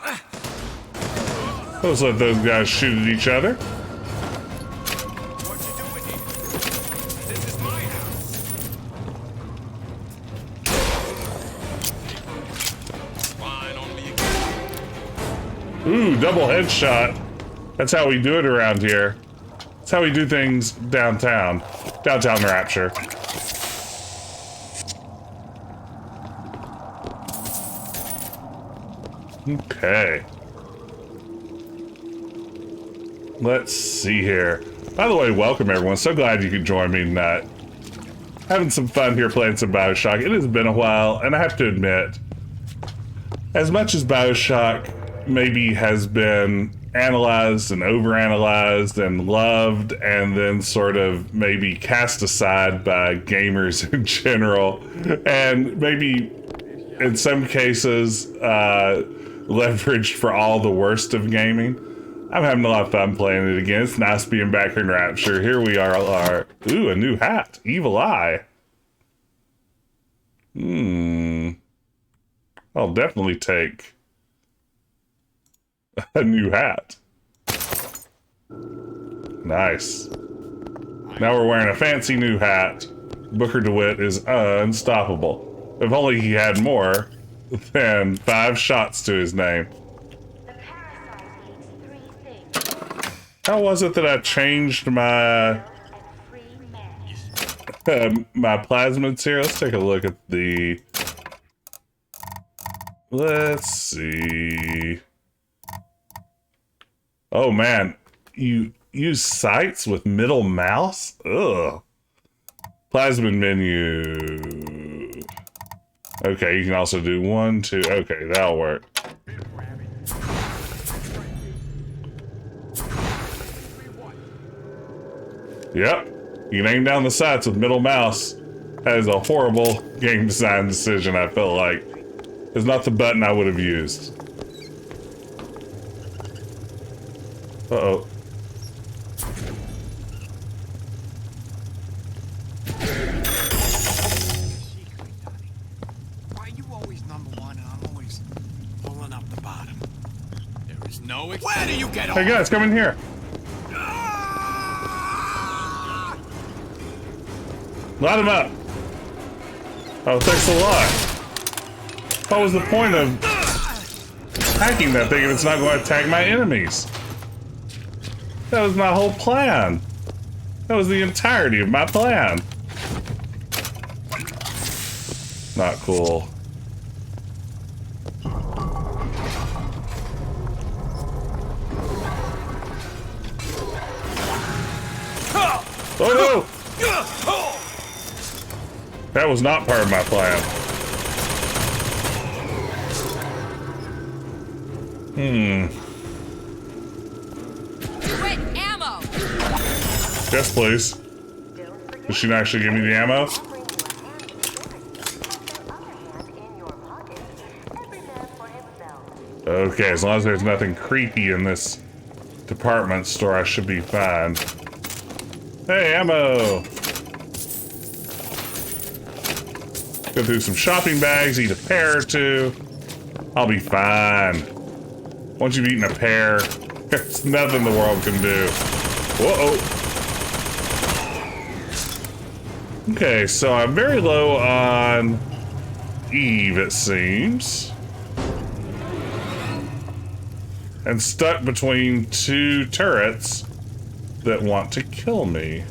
Let's let those guys shoot at each other. Ooh, double headshot. That's how we do it around here. That's how we do things downtown. Downtown Rapture. Okay. Let's see here. By the way, welcome everyone. So glad you could join me tonight. Having some fun here playing some BioShock. It has been a while, and I have to admit, as much as BioShock maybe has been analyzed and overanalyzed and loved and then sort of maybe cast aside by gamers in general, and maybe in some cases leveraged for all the worst of gaming, I'm having a lot of fun playing it again. It's nice being back here in Rapture. Here we are. Ooh, a new hat. Evil Eye. I'll definitely take a new hat. Nice. Now we're wearing a fancy new hat. Booker DeWitt is unstoppable. If only he had more than 5 shots to his name. How was it that I changed my my plasmids here? Let's take a look at the... Let's see. Oh man, you use sights with middle mouse? Ugh. Plasmid menu. Okay, you can also do 1, 2. Okay, that'll work. Yep, you can aim down the sights with middle mouse. That is a horrible game design decision, I felt like. It's not the button I would have used. Uh-oh. Why are you always number one and I'm always pulling up the bottom? There is no... Where do you get off? Hey guys, come in here. Light him up. Oh, thanks a lot. What was the point of hacking that thing if it's not going to attack my enemies? That was my whole plan. That was the entirety of my plan. Not cool. Oh no! That was not part of my plan. DeWitt, ammo! Yes, please. Did she not actually give me the ammo? Okay, as long as there's nothing creepy in this department store, I should be fine. Hey, ammo! Go through some shopping bags, eat a pear or 2. I'll be fine. Once you've eaten a pear, there's nothing the world can do. Whoa! Okay, so I'm very low on Eve, it seems. And stuck between 2 turrets that want to kill me.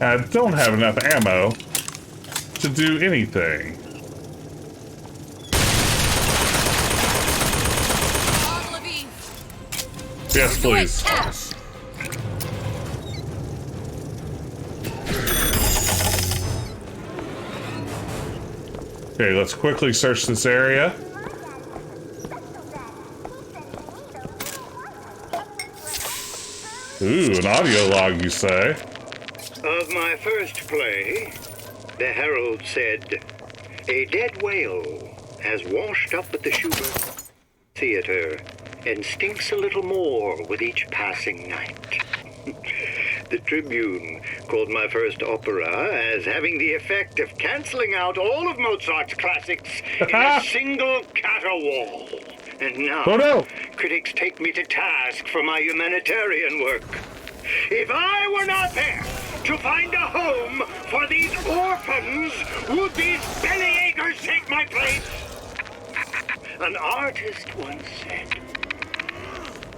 I don't have enough ammo to do anything. Yes, please. Okay, let's quickly search this area. Ooh, an audio log, you say? Of my first play, the herald said, "A dead whale has washed up at the Schubert Theater and stinks a little more with each passing night." The Tribune called my first opera as having the effect of canceling out all of Mozart's classics in a single caterwaul. And now, critics take me to task for my humanitarian work. If I were not there to find a home for these orphans, would these bellyachers take my place? An artist once said,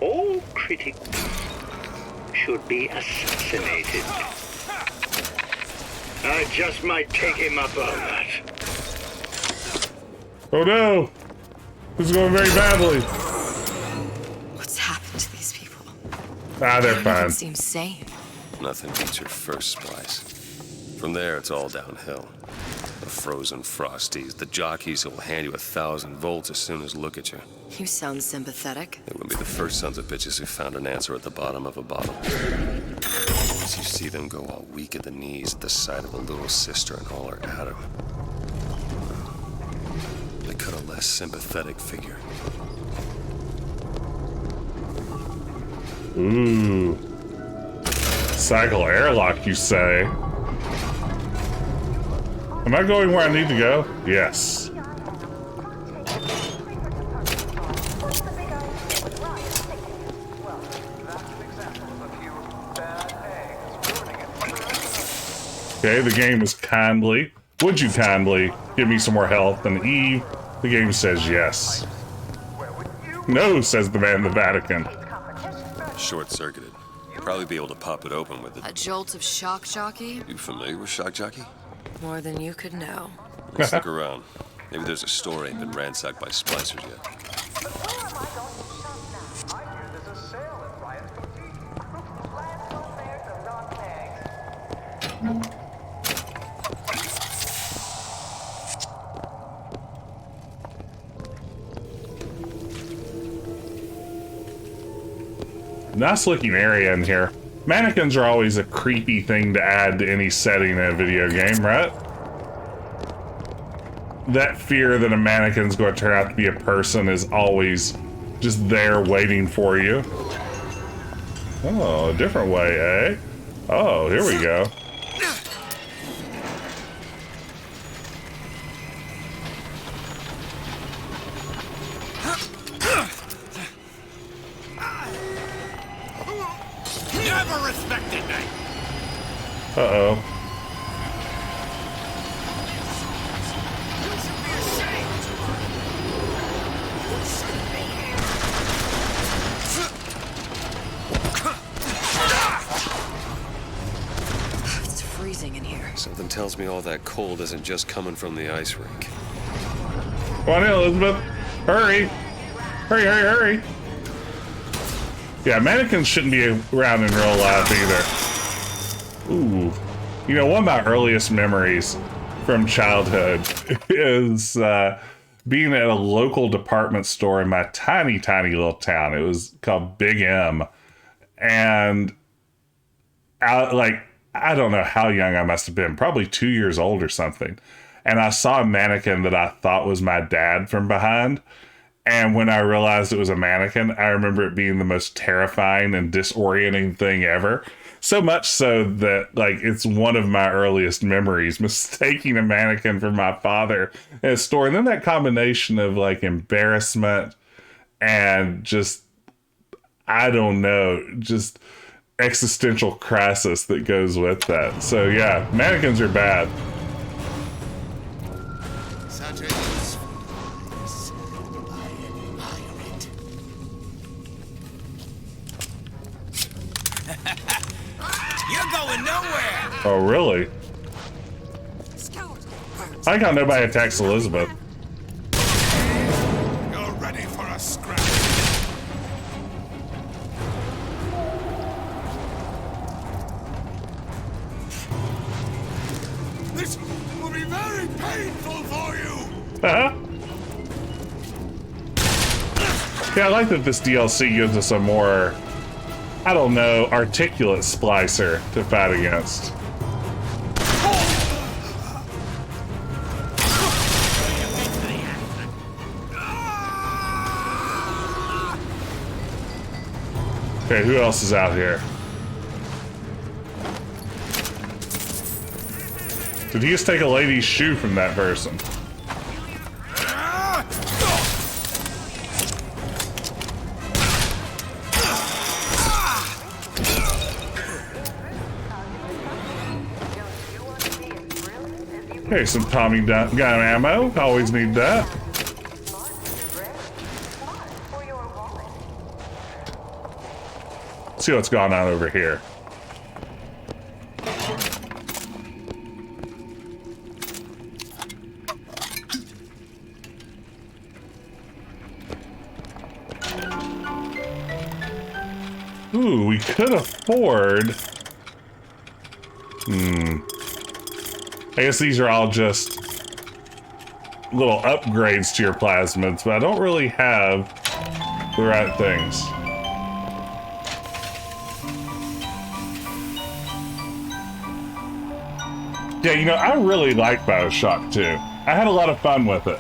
all critics should be assassinated. I just might take him up on that. Oh no! This is going very badly. What's happened to these people? Ah, they're fine. Everything seems sane. Nothing beats your first splice. From there, it's all downhill. The frozen frosties, the jockeys who will hand you 1,000 volts as soon as look at you. You sound sympathetic. They wouldn't be the first sons of bitches who found an answer at the bottom of a bottle. As you see them go all weak at the knees at the sight of a little sister and all her Adam. They cut a less sympathetic figure. Ooh. Cycle airlock, you say? Am I going where I need to go? Yes. Okay, the game is kindly. Would you kindly give me some more health? And Eve, the game says yes. No, says the man in the Vatican. Short-circuited. Probably be able to pop it open with it. A jolt of shock jockey? You familiar with shock jockey? More than you could know. Let's look around. Maybe there's a store ain't been ransacked by splicers yet. Nice looking area in here. Mannequins are always a creepy thing to add to any setting in a video game, right? That fear that a mannequin's going to turn out to be a person is always just there waiting for you. Oh, a different way, eh? Oh, here we go. Never respected me. Uh-oh. It's freezing in here. Something tells me all that cold isn't just coming from the ice rink. Come on in, Elizabeth. Hurry. Hurry, hurry, hurry. Yeah, mannequins shouldn't be around in real life either. Ooh. You know, one of my earliest memories from childhood is being at a local department store in my tiny, tiny little town. It was called Big M. And I don't know how young I must have been, probably 2 years old or something. And I saw a mannequin that I thought was my dad from behind. And when I realized it was a mannequin, I remember it being the most terrifying and disorienting thing ever. So much so that, like, it's one of my earliest memories, mistaking a mannequin for my father in a store. And then that combination of, like, embarrassment and just, I don't know, just existential crisis that goes with that. So, yeah, mannequins are bad. You're going nowhere. Oh, really? I got nobody attacks Elizabeth. You're ready for a scrap. This will be very painful for you. Yeah, I like that this DLC gives us a more, I don't know, articulate splicer to fight against. Okay, who else is out here? Did he just take a lady's shoe from that person? Hey, some Tommy gun ammo. Always need that. See what's going on over here. Ooh, we could afford... I guess these are all just little upgrades to your plasmids, but I don't really have the right things. Yeah, you know, I really like BioShock 2. I had a lot of fun with it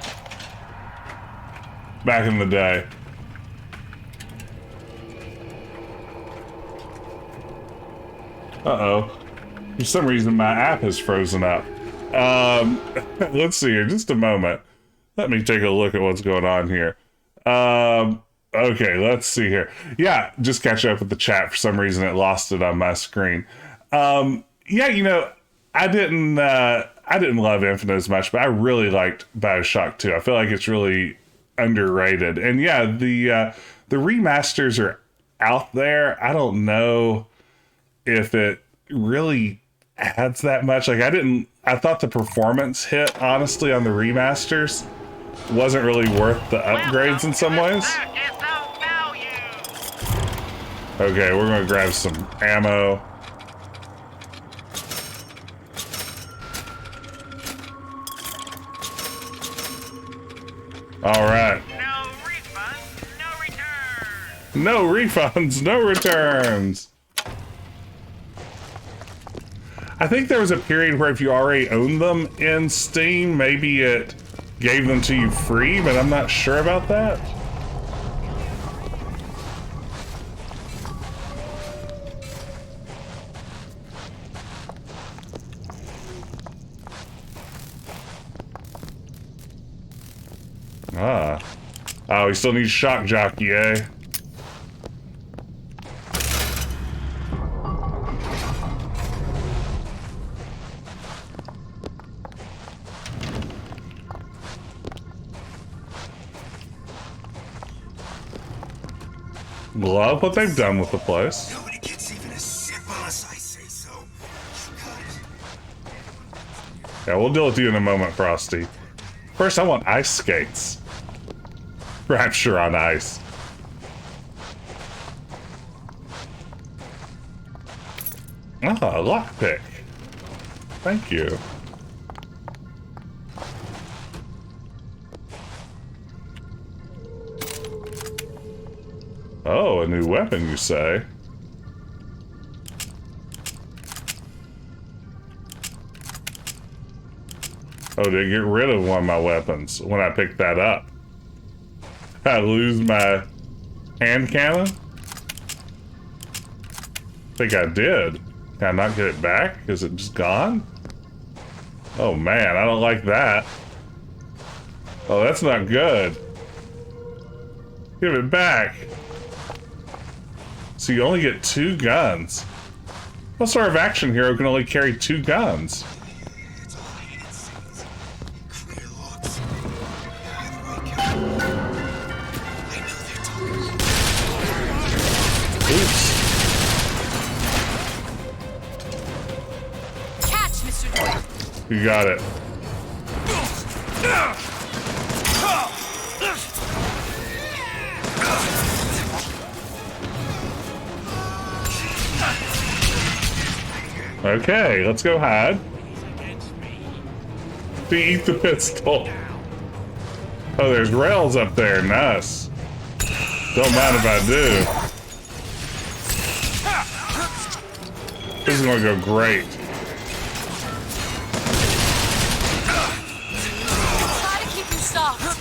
back in the day. Uh-oh. For some reason, my app has frozen up. Let's see here, just a moment. Let me take a look at what's going on here. Okay, let's see here. Yeah, just catch up with the chat. For some reason, it lost it on my screen. Yeah, you know, I didn't love Infinite as much, but I really liked BioShock 2. I feel like it's really underrated. And yeah, the remasters are out there. I don't know if it really adds that much. Like, I thought the performance hit, honestly, on the remasters wasn't really worth the upgrades in some ways. Okay, we're gonna grab some ammo. All right. No refunds, no returns. I think there was a period where if you already owned them in Steam, maybe it gave them to you free, but I'm not sure about that. Ah. Oh, we still need shock jockey, eh? Love what they've done with the place. Nobody gets even as simple as I say so. Yeah, we'll deal with you in a moment, Frosty. First, I want ice skates. Rapture on ice. Ah, a lockpick. Thank you. Oh, a new weapon, you say? Oh, did I get rid of one of my weapons when I picked that up? I lose my hand cannon? I think I did. Can I not get it back? Is it just gone? Oh man, I don't like that. Oh, that's not good. Give it back. So you only get 2 guns. What sort of action hero can only carry 2 guns? Oops. Catch, Mr. DeWitt. You got it. Okay, let's go hide. Eat the pistol. Oh, there's rails up there. Nice. Don't mind if I do. This is gonna go great. Try to keep you soft.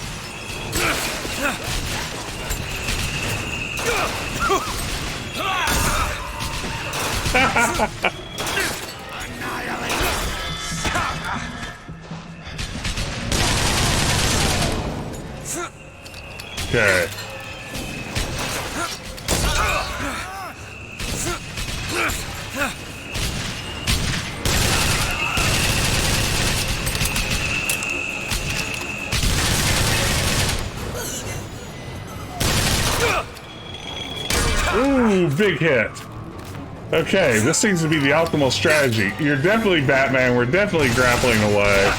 Okay. Ooh, big hit. Okay, this seems to be the optimal strategy. You're definitely Batman. We're definitely grappling away.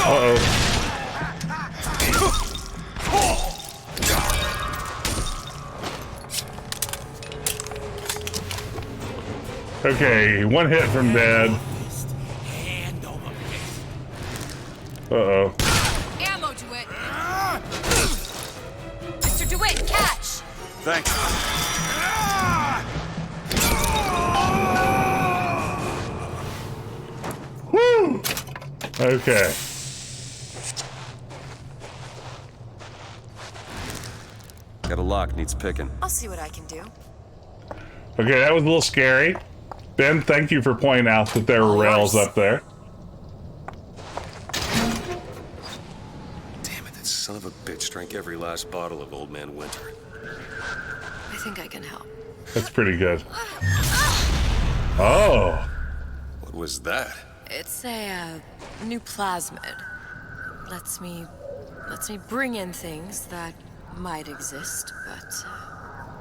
Uh-oh. Okay, one hit from dead. Uh-oh. Ammo, DeWitt! Mr. DeWitt, catch! Thanks. Woo! Okay. Got a lock, needs picking. I'll see what I can do. Okay, that was a little scary. Ben, thank you for pointing out that there were rails up there. Damn it, that son of a bitch drank every last bottle of Old Man Winter. I think I can help. That's pretty good. Oh. What was that? It's a new plasmid. Lets me bring in things that might exist, but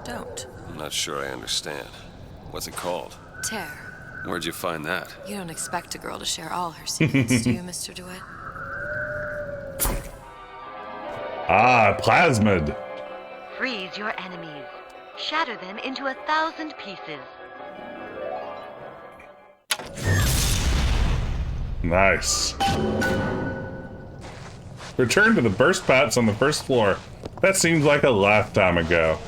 don't. I'm not sure I understand. What's it called? Tear. Where'd you find that? You don't expect a girl to share all her secrets, do you, Mr. DeWitt? Ah, plasmid. Freeze your enemies. Shatter them into 1,000 pieces. Nice. Return to the burst pots on the first floor. That seems like a lifetime ago.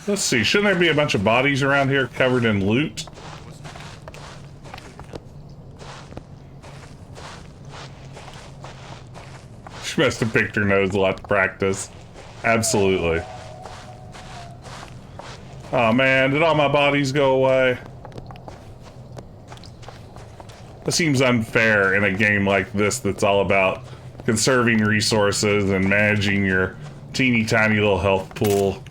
Let's see, shouldn't there be a bunch of bodies around here covered in loot? She must have picked her nose a lot to practice. Absolutely. Oh man, did all my bodies go away? It seems unfair in a game like this that's all about conserving resources and managing your teeny tiny little health pool.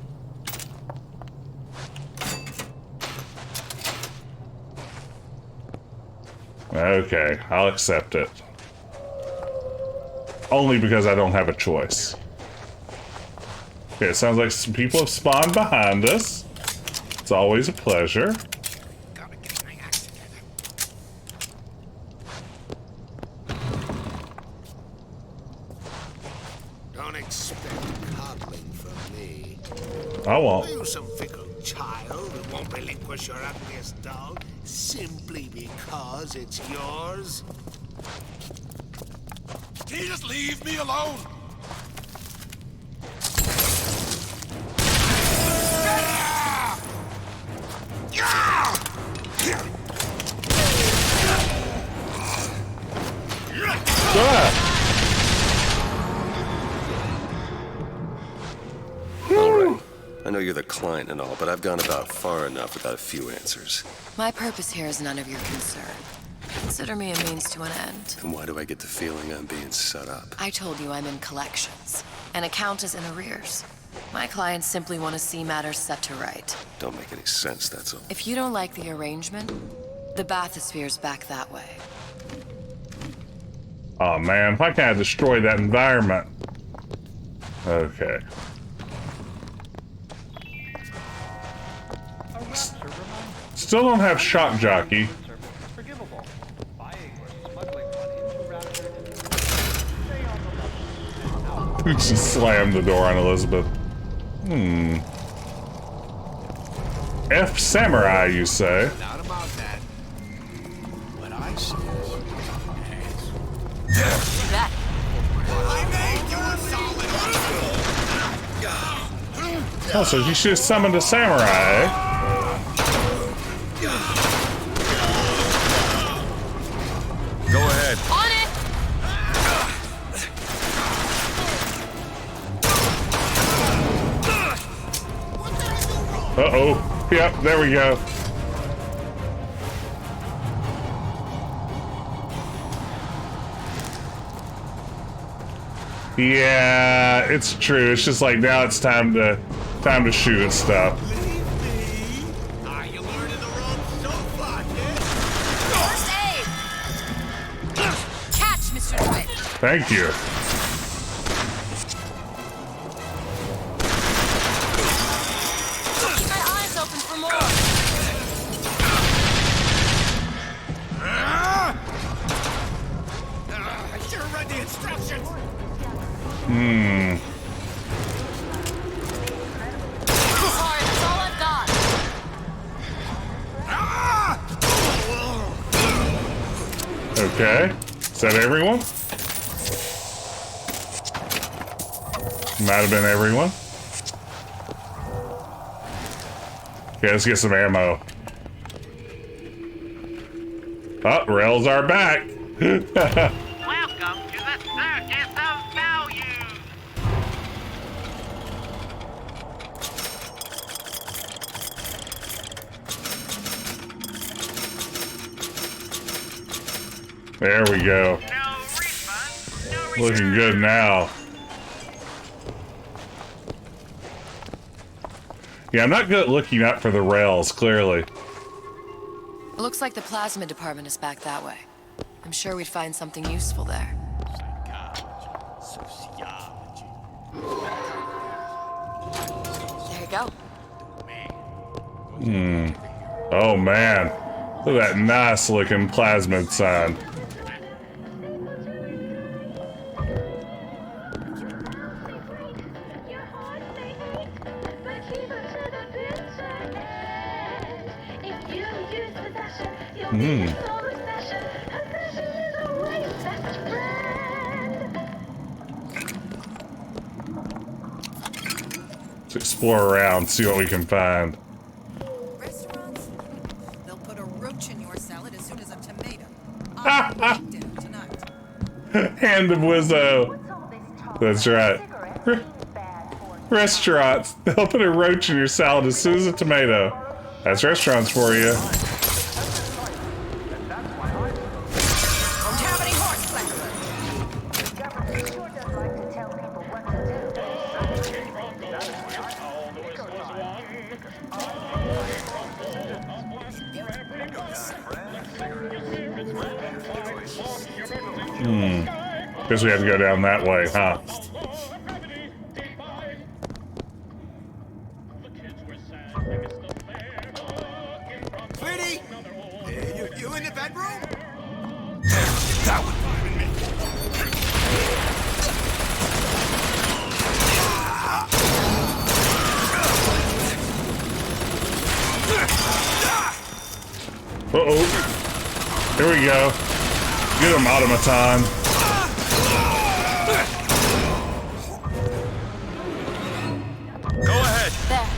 Okay, I'll accept it. Only because I don't have a choice. Okay, it sounds like some people have spawned behind us. It's always a pleasure. Don't expect coddling from me. I won't. Are you some fickle child who won't relinquish your ugliest dog simply because it's yours? Can you just leave me alone? Alright. I know you're the client and all, but I've gone about far enough without a few answers. My purpose here is none of your concern. Consider me a means to an end. And why do I get the feeling I'm being set up? I told you I'm in collections. An account is in arrears. My clients simply want to see matters set to right. Don't make any sense, that's all. If you don't like the arrangement, the bathysphere's back that way. Oh man, why can't I destroy that environment? Okay. Still don't have shock jockey. She slammed the door on Elizabeth. F samurai, you say? Not about that. What I say is... Oh, so she should have summoned a samurai, eh? Go ahead. On it! Uh-oh. Yep, there we go. Yeah, it's true. It's just like now it's time to shoot and stuff. First aid! Catch, Mr. DeWitt. Thank you. Sorry, that's all I've got. Okay. Is that everyone? Might have been everyone. Okay, let's get some ammo. Oh, rails are back. Welcome to the Circus of Values. There we go. Looking good now. Yeah, I'm not good at looking up for the rails, clearly. It looks like the plasma department is back that way. I'm sure we'd find something useful there. There you go. Oh man. Look at that nice looking plasmid sign. Let's explore around, see what we can find. Restaurants? They'll put a roach in your salad as soon as a tomato. I'll eat dinner tonight. Hand of Wizzo. That's right. Restaurants. They'll put a roach in your salad as soon as a tomato. That's restaurants for you. Guess we have to go down that way, huh? Sweetie! You in the bedroom? That would find me. Uh-oh. Here we go. Get him, automaton. Go ahead. There.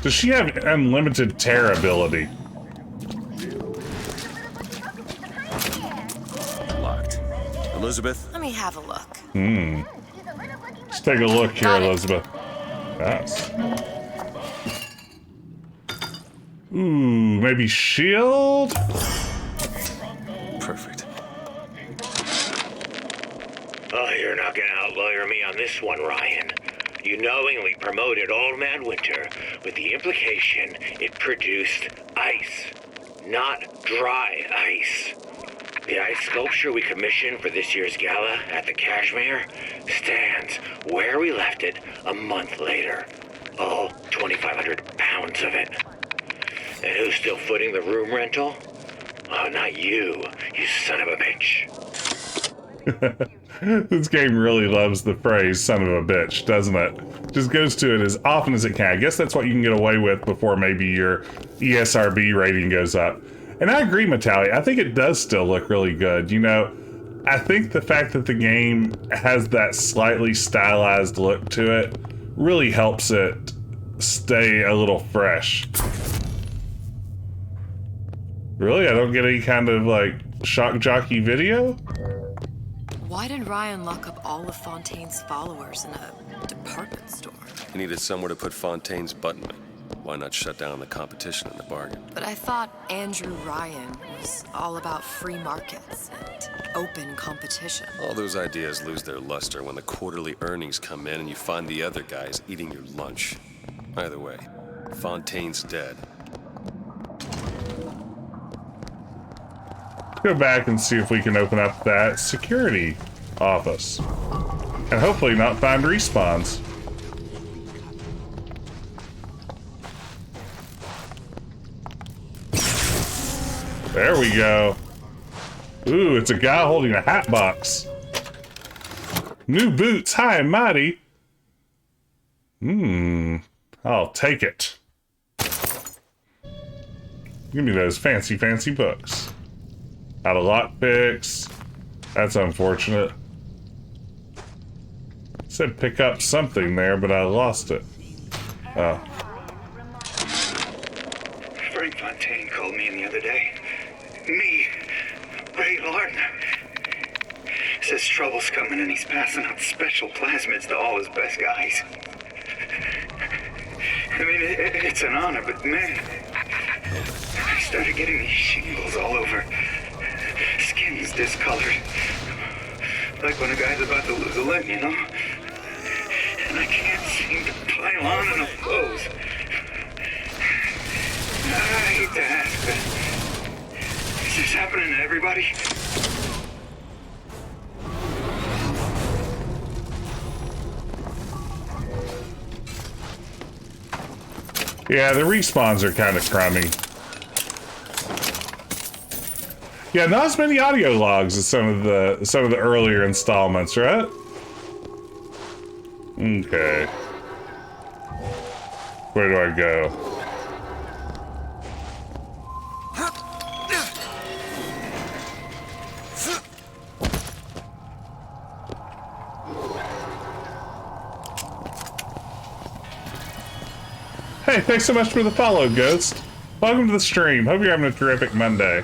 Does she have unlimited tear ability? Locked. Elizabeth? Let me have a look. Let's take a look here, Elizabeth. Nice. Ooh, maybe shield? Perfect. Oh, you're not gonna outlawyer me on this one, Ryan. You knowingly promoted Old Man Winter with the implication it produced ice, not dry ice. The ice sculpture we commissioned for this year's gala at the Cashmere stands where we left it a month later. All 2,500 pounds of it. And who's still footing the room rental? Oh, not you, you son of a bitch. This game really loves the phrase son of a bitch, doesn't it? Just goes to it as often as it can. I guess that's what you can get away with before maybe your ESRB rating goes up. And I agree, Matali. I think it does still look really good. You know, I think the fact that the game has that slightly stylized look to it really helps it stay a little fresh. Really? I don't get any kind of, like, shock jockey video? Why did Ryan lock up all of Fontaine's followers in a department store? He needed somewhere to put Fontaine's button. Why not shut down the competition in the bargain? But I thought Andrew Ryan was all about free markets and open competition. All those ideas lose their luster when the quarterly earnings come in and you find the other guys eating your lunch. Either way, Fontaine's dead. Go back and see if we can open up that security office. And hopefully not find respawns. There we go. Ooh, it's a guy holding a hat box. New boots, high and mighty. I'll take it. Give me those fancy, fancy books. Out of lockpicks. That's unfortunate. Said pick up something there, but I lost it. Oh. Frank Fontaine called me in the other day. Me, Ray Larden. Says trouble's coming and he's passing out special plasmids to all his best guys. I mean, it's an honor, but man, I started getting these shingles all over. Skin's discolored. Like when a guy's about to lose a limb, you know? And I can't seem to pile on enough clothes. I hate to ask, but is this happening to everybody? Yeah, the respawns are kind of crummy. Yeah, not as many audio logs as some of the earlier installments, right? Okay. Where do I go? Hey, thanks so much for the follow, Ghost. Welcome to the stream. Hope you're having a terrific Monday.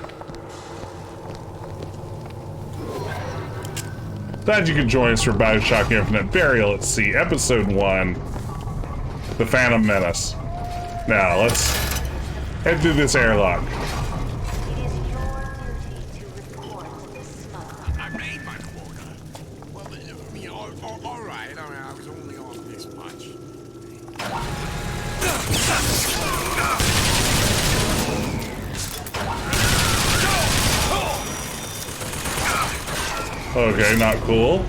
Glad you could join us for BioShock Infinite Burial at Sea, Episode 1, The Phantom Menace. Now, let's head through this airlock. I made my quota. Well, you know, all right. I was only on this much. Okay, not cool.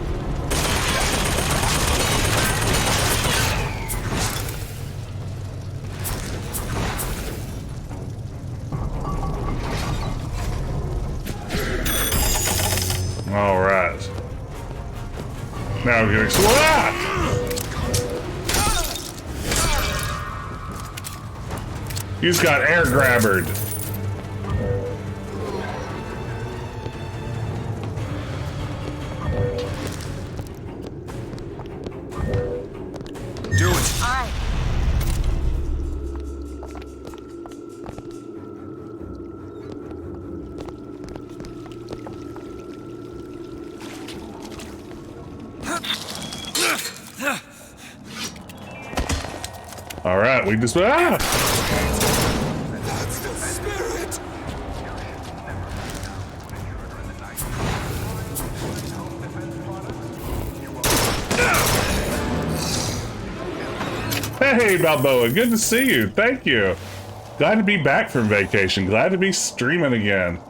All right. Now we're getting He's got air grabbered. Do it. All right. All right, we just That's the spirit. Hey, Balboa, good to see you. Thank you. Glad to be back from vacation. Glad to be streaming again.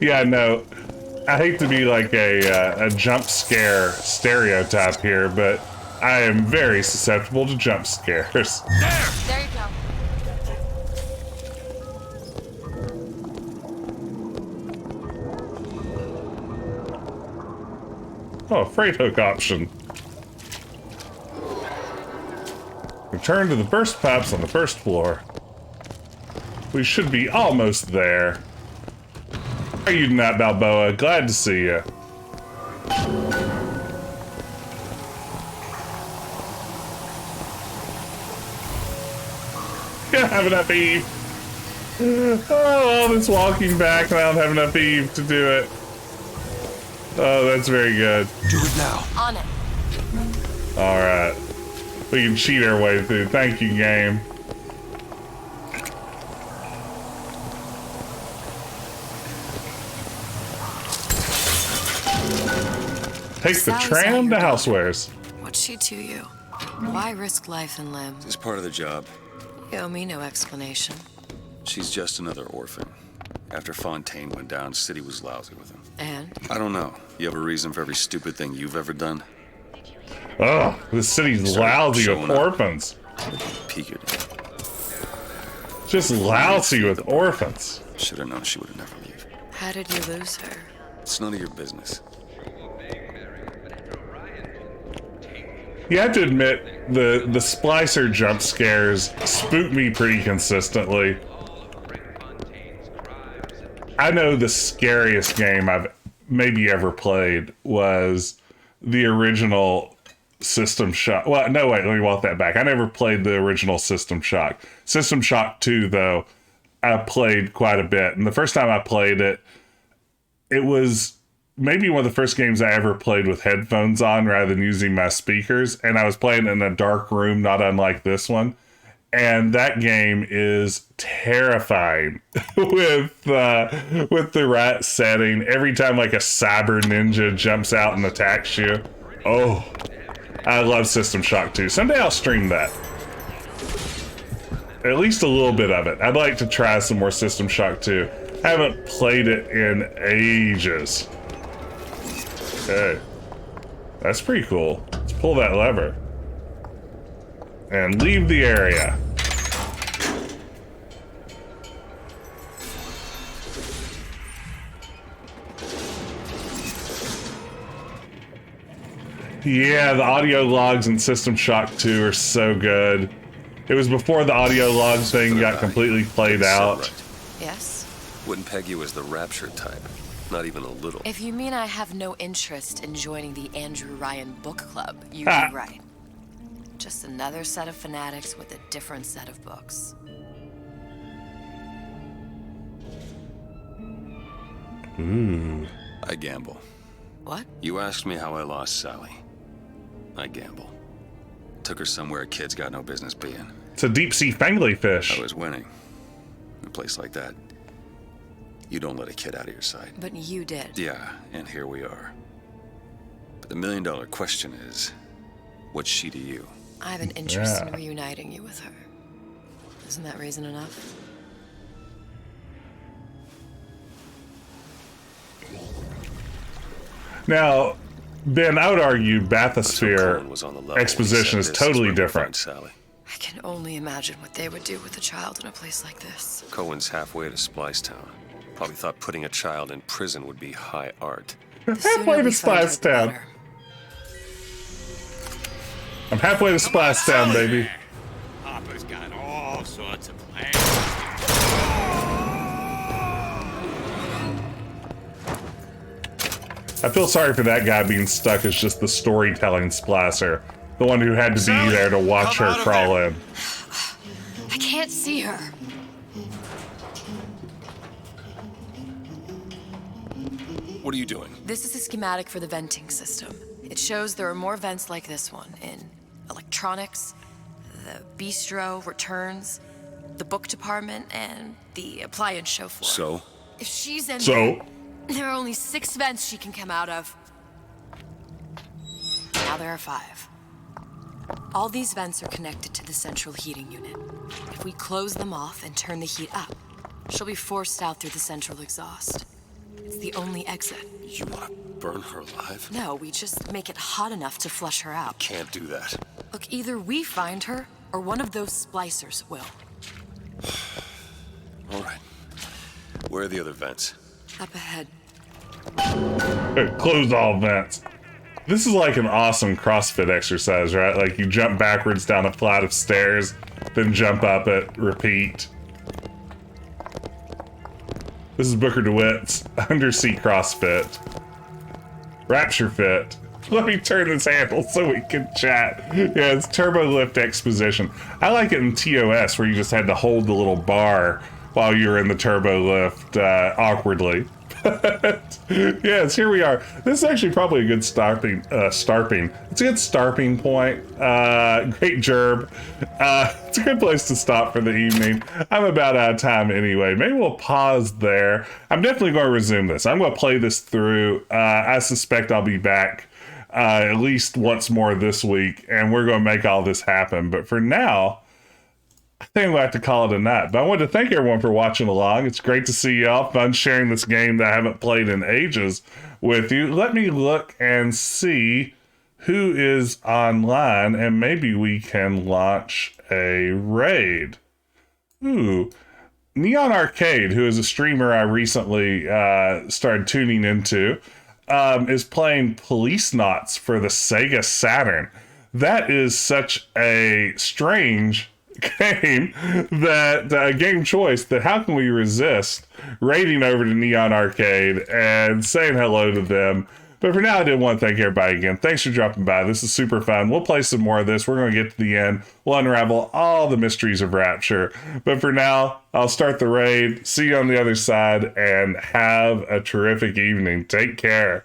Yeah, no. I hate to be like a jump scare stereotype here, but I am very susceptible to jump scares. There you go. Oh, freight hook option. Return to the burst pipes on the first floor. We should be almost there. How are you tonight, Balboa? Glad to see you. I don't have enough Eve. Oh, all this walking back and I don't have enough Eve to do it. Oh, that's very good. Do it now. On it. Alright. We can cheat our way through. Thank you, game. Take the tram to Housewares. What's she to you? Why risk life and limb? It's part of the job. You owe me no explanation. She's just another orphan. After Fontaine went down, City was lousy with him. And? I don't know. You have a reason for every stupid thing you've ever done? Oh, the city's lousy with orphans. Peeked. Just lousy with orphans. Should have known she would have never leave. How did you lose her? It's none of your business. You have to admit, the splicer jump scares spook me pretty consistently. I know the scariest game I've maybe ever played was the original System Shock. Well, no, wait, let me walk that back. I never played the original System Shock. System Shock 2, though, I played quite a bit. And the first time I played it, it was maybe one of the first games I ever played with headphones on rather than using my speakers. And I was playing in a dark room, not unlike this one. And that game is terrifying with the right setting. Every time like a cyber ninja jumps out and attacks you. Oh, I love System Shock 2. Someday I'll stream that. At least a little bit of it. I'd like to try some more System Shock 2. I haven't played it in ages. Okay. That's pretty cool. Let's pull that lever. And leave the area. Yeah, the audio logs in System Shock 2 are so good. It was before the audio log thing got completely played out. Yes? Wouldn't peg you as the Rapture type. Not even a little. If you mean I have no interest in joining the Andrew Ryan book club, you'd be right. Just another set of fanatics with a different set of books. Ooh. I gamble. What? You asked me how I lost Sally. I gamble. Took her somewhere kids got no business being. It's a deep-sea fangly fish. I was winning. In a place like that, you don't let a kid out of your sight. But you did. Yeah, and here we are. But the million-dollar question is, what's she to you? I have an interest in reuniting you with her. Isn't that reason enough? Now, Ben, I would argue Bathysphere exposition is totally different. Sally. I can only imagine what they would do with a child in a place like this. Cohen's halfway to Splicetown. Probably thought putting a child in prison would be high art. Halfway to Splicetown. I'm halfway to Splicetown, baby. Hopper's got all sorts of plans. I feel sorry for that guy being stuck as just the storytelling splicer. The one who had to be there to watch her crawl in. I can't see her. What are you doing? This is a schematic for the venting system. It shows there are more vents like this one in electronics, the bistro, returns, the book department, and the appliance show floor. So? If she's in there are only 6 vents she can come out of. Now there are 5. All these vents are connected to the central heating unit. If we close them off and turn the heat up, she'll be forced out through the central exhaust. It's the only exit. You want to burn her alive? No, we just make it hot enough to flush her out. Can't do that. Look, either we find her, or one of those splicers will. All right. Where are the other vents? Up ahead. Close all vents. This is like an awesome CrossFit exercise, right? Like you jump backwards down a flight of stairs, then jump up it, repeat. This is Booker DeWitt's undersea CrossFit. Rapture Fit. Let me turn this handle so we can chat. Yeah, it's Turbo Lift Exposition. I like it in TOS where you just had to hold the little bar while you were in the Turbo Lift awkwardly. Yes, here we are. This is actually probably a good starting. It's a good starting point. Great gerb. It's a good place to stop for the evening. I'm about out of time anyway. Maybe we'll pause there. I'm definitely going to resume this. I'm going to play this through. I suspect I'll be back at least once more this week, and we're going to make all this happen. But for now, I think I'm going to have to call it a night. But I want to thank everyone for watching along. It's great to see y'all. Fun sharing this game that I haven't played in ages with you. Let me look and see who is online, and maybe we can launch a raid. Ooh. Neon Arcade, who is a streamer I recently started tuning into, is playing Police Knots for the Sega Saturn. That is such a strange game, that game choice, that how can we resist raiding over to Neon Arcade and saying hello to them. But for now, I did want to thank everybody again. Thanks for dropping by. This is super fun. We'll play some more of this. We're going to get to the end. We'll unravel all the mysteries of Rapture. But for now, I'll start the raid. See you on the other side, and have a terrific evening. Take care.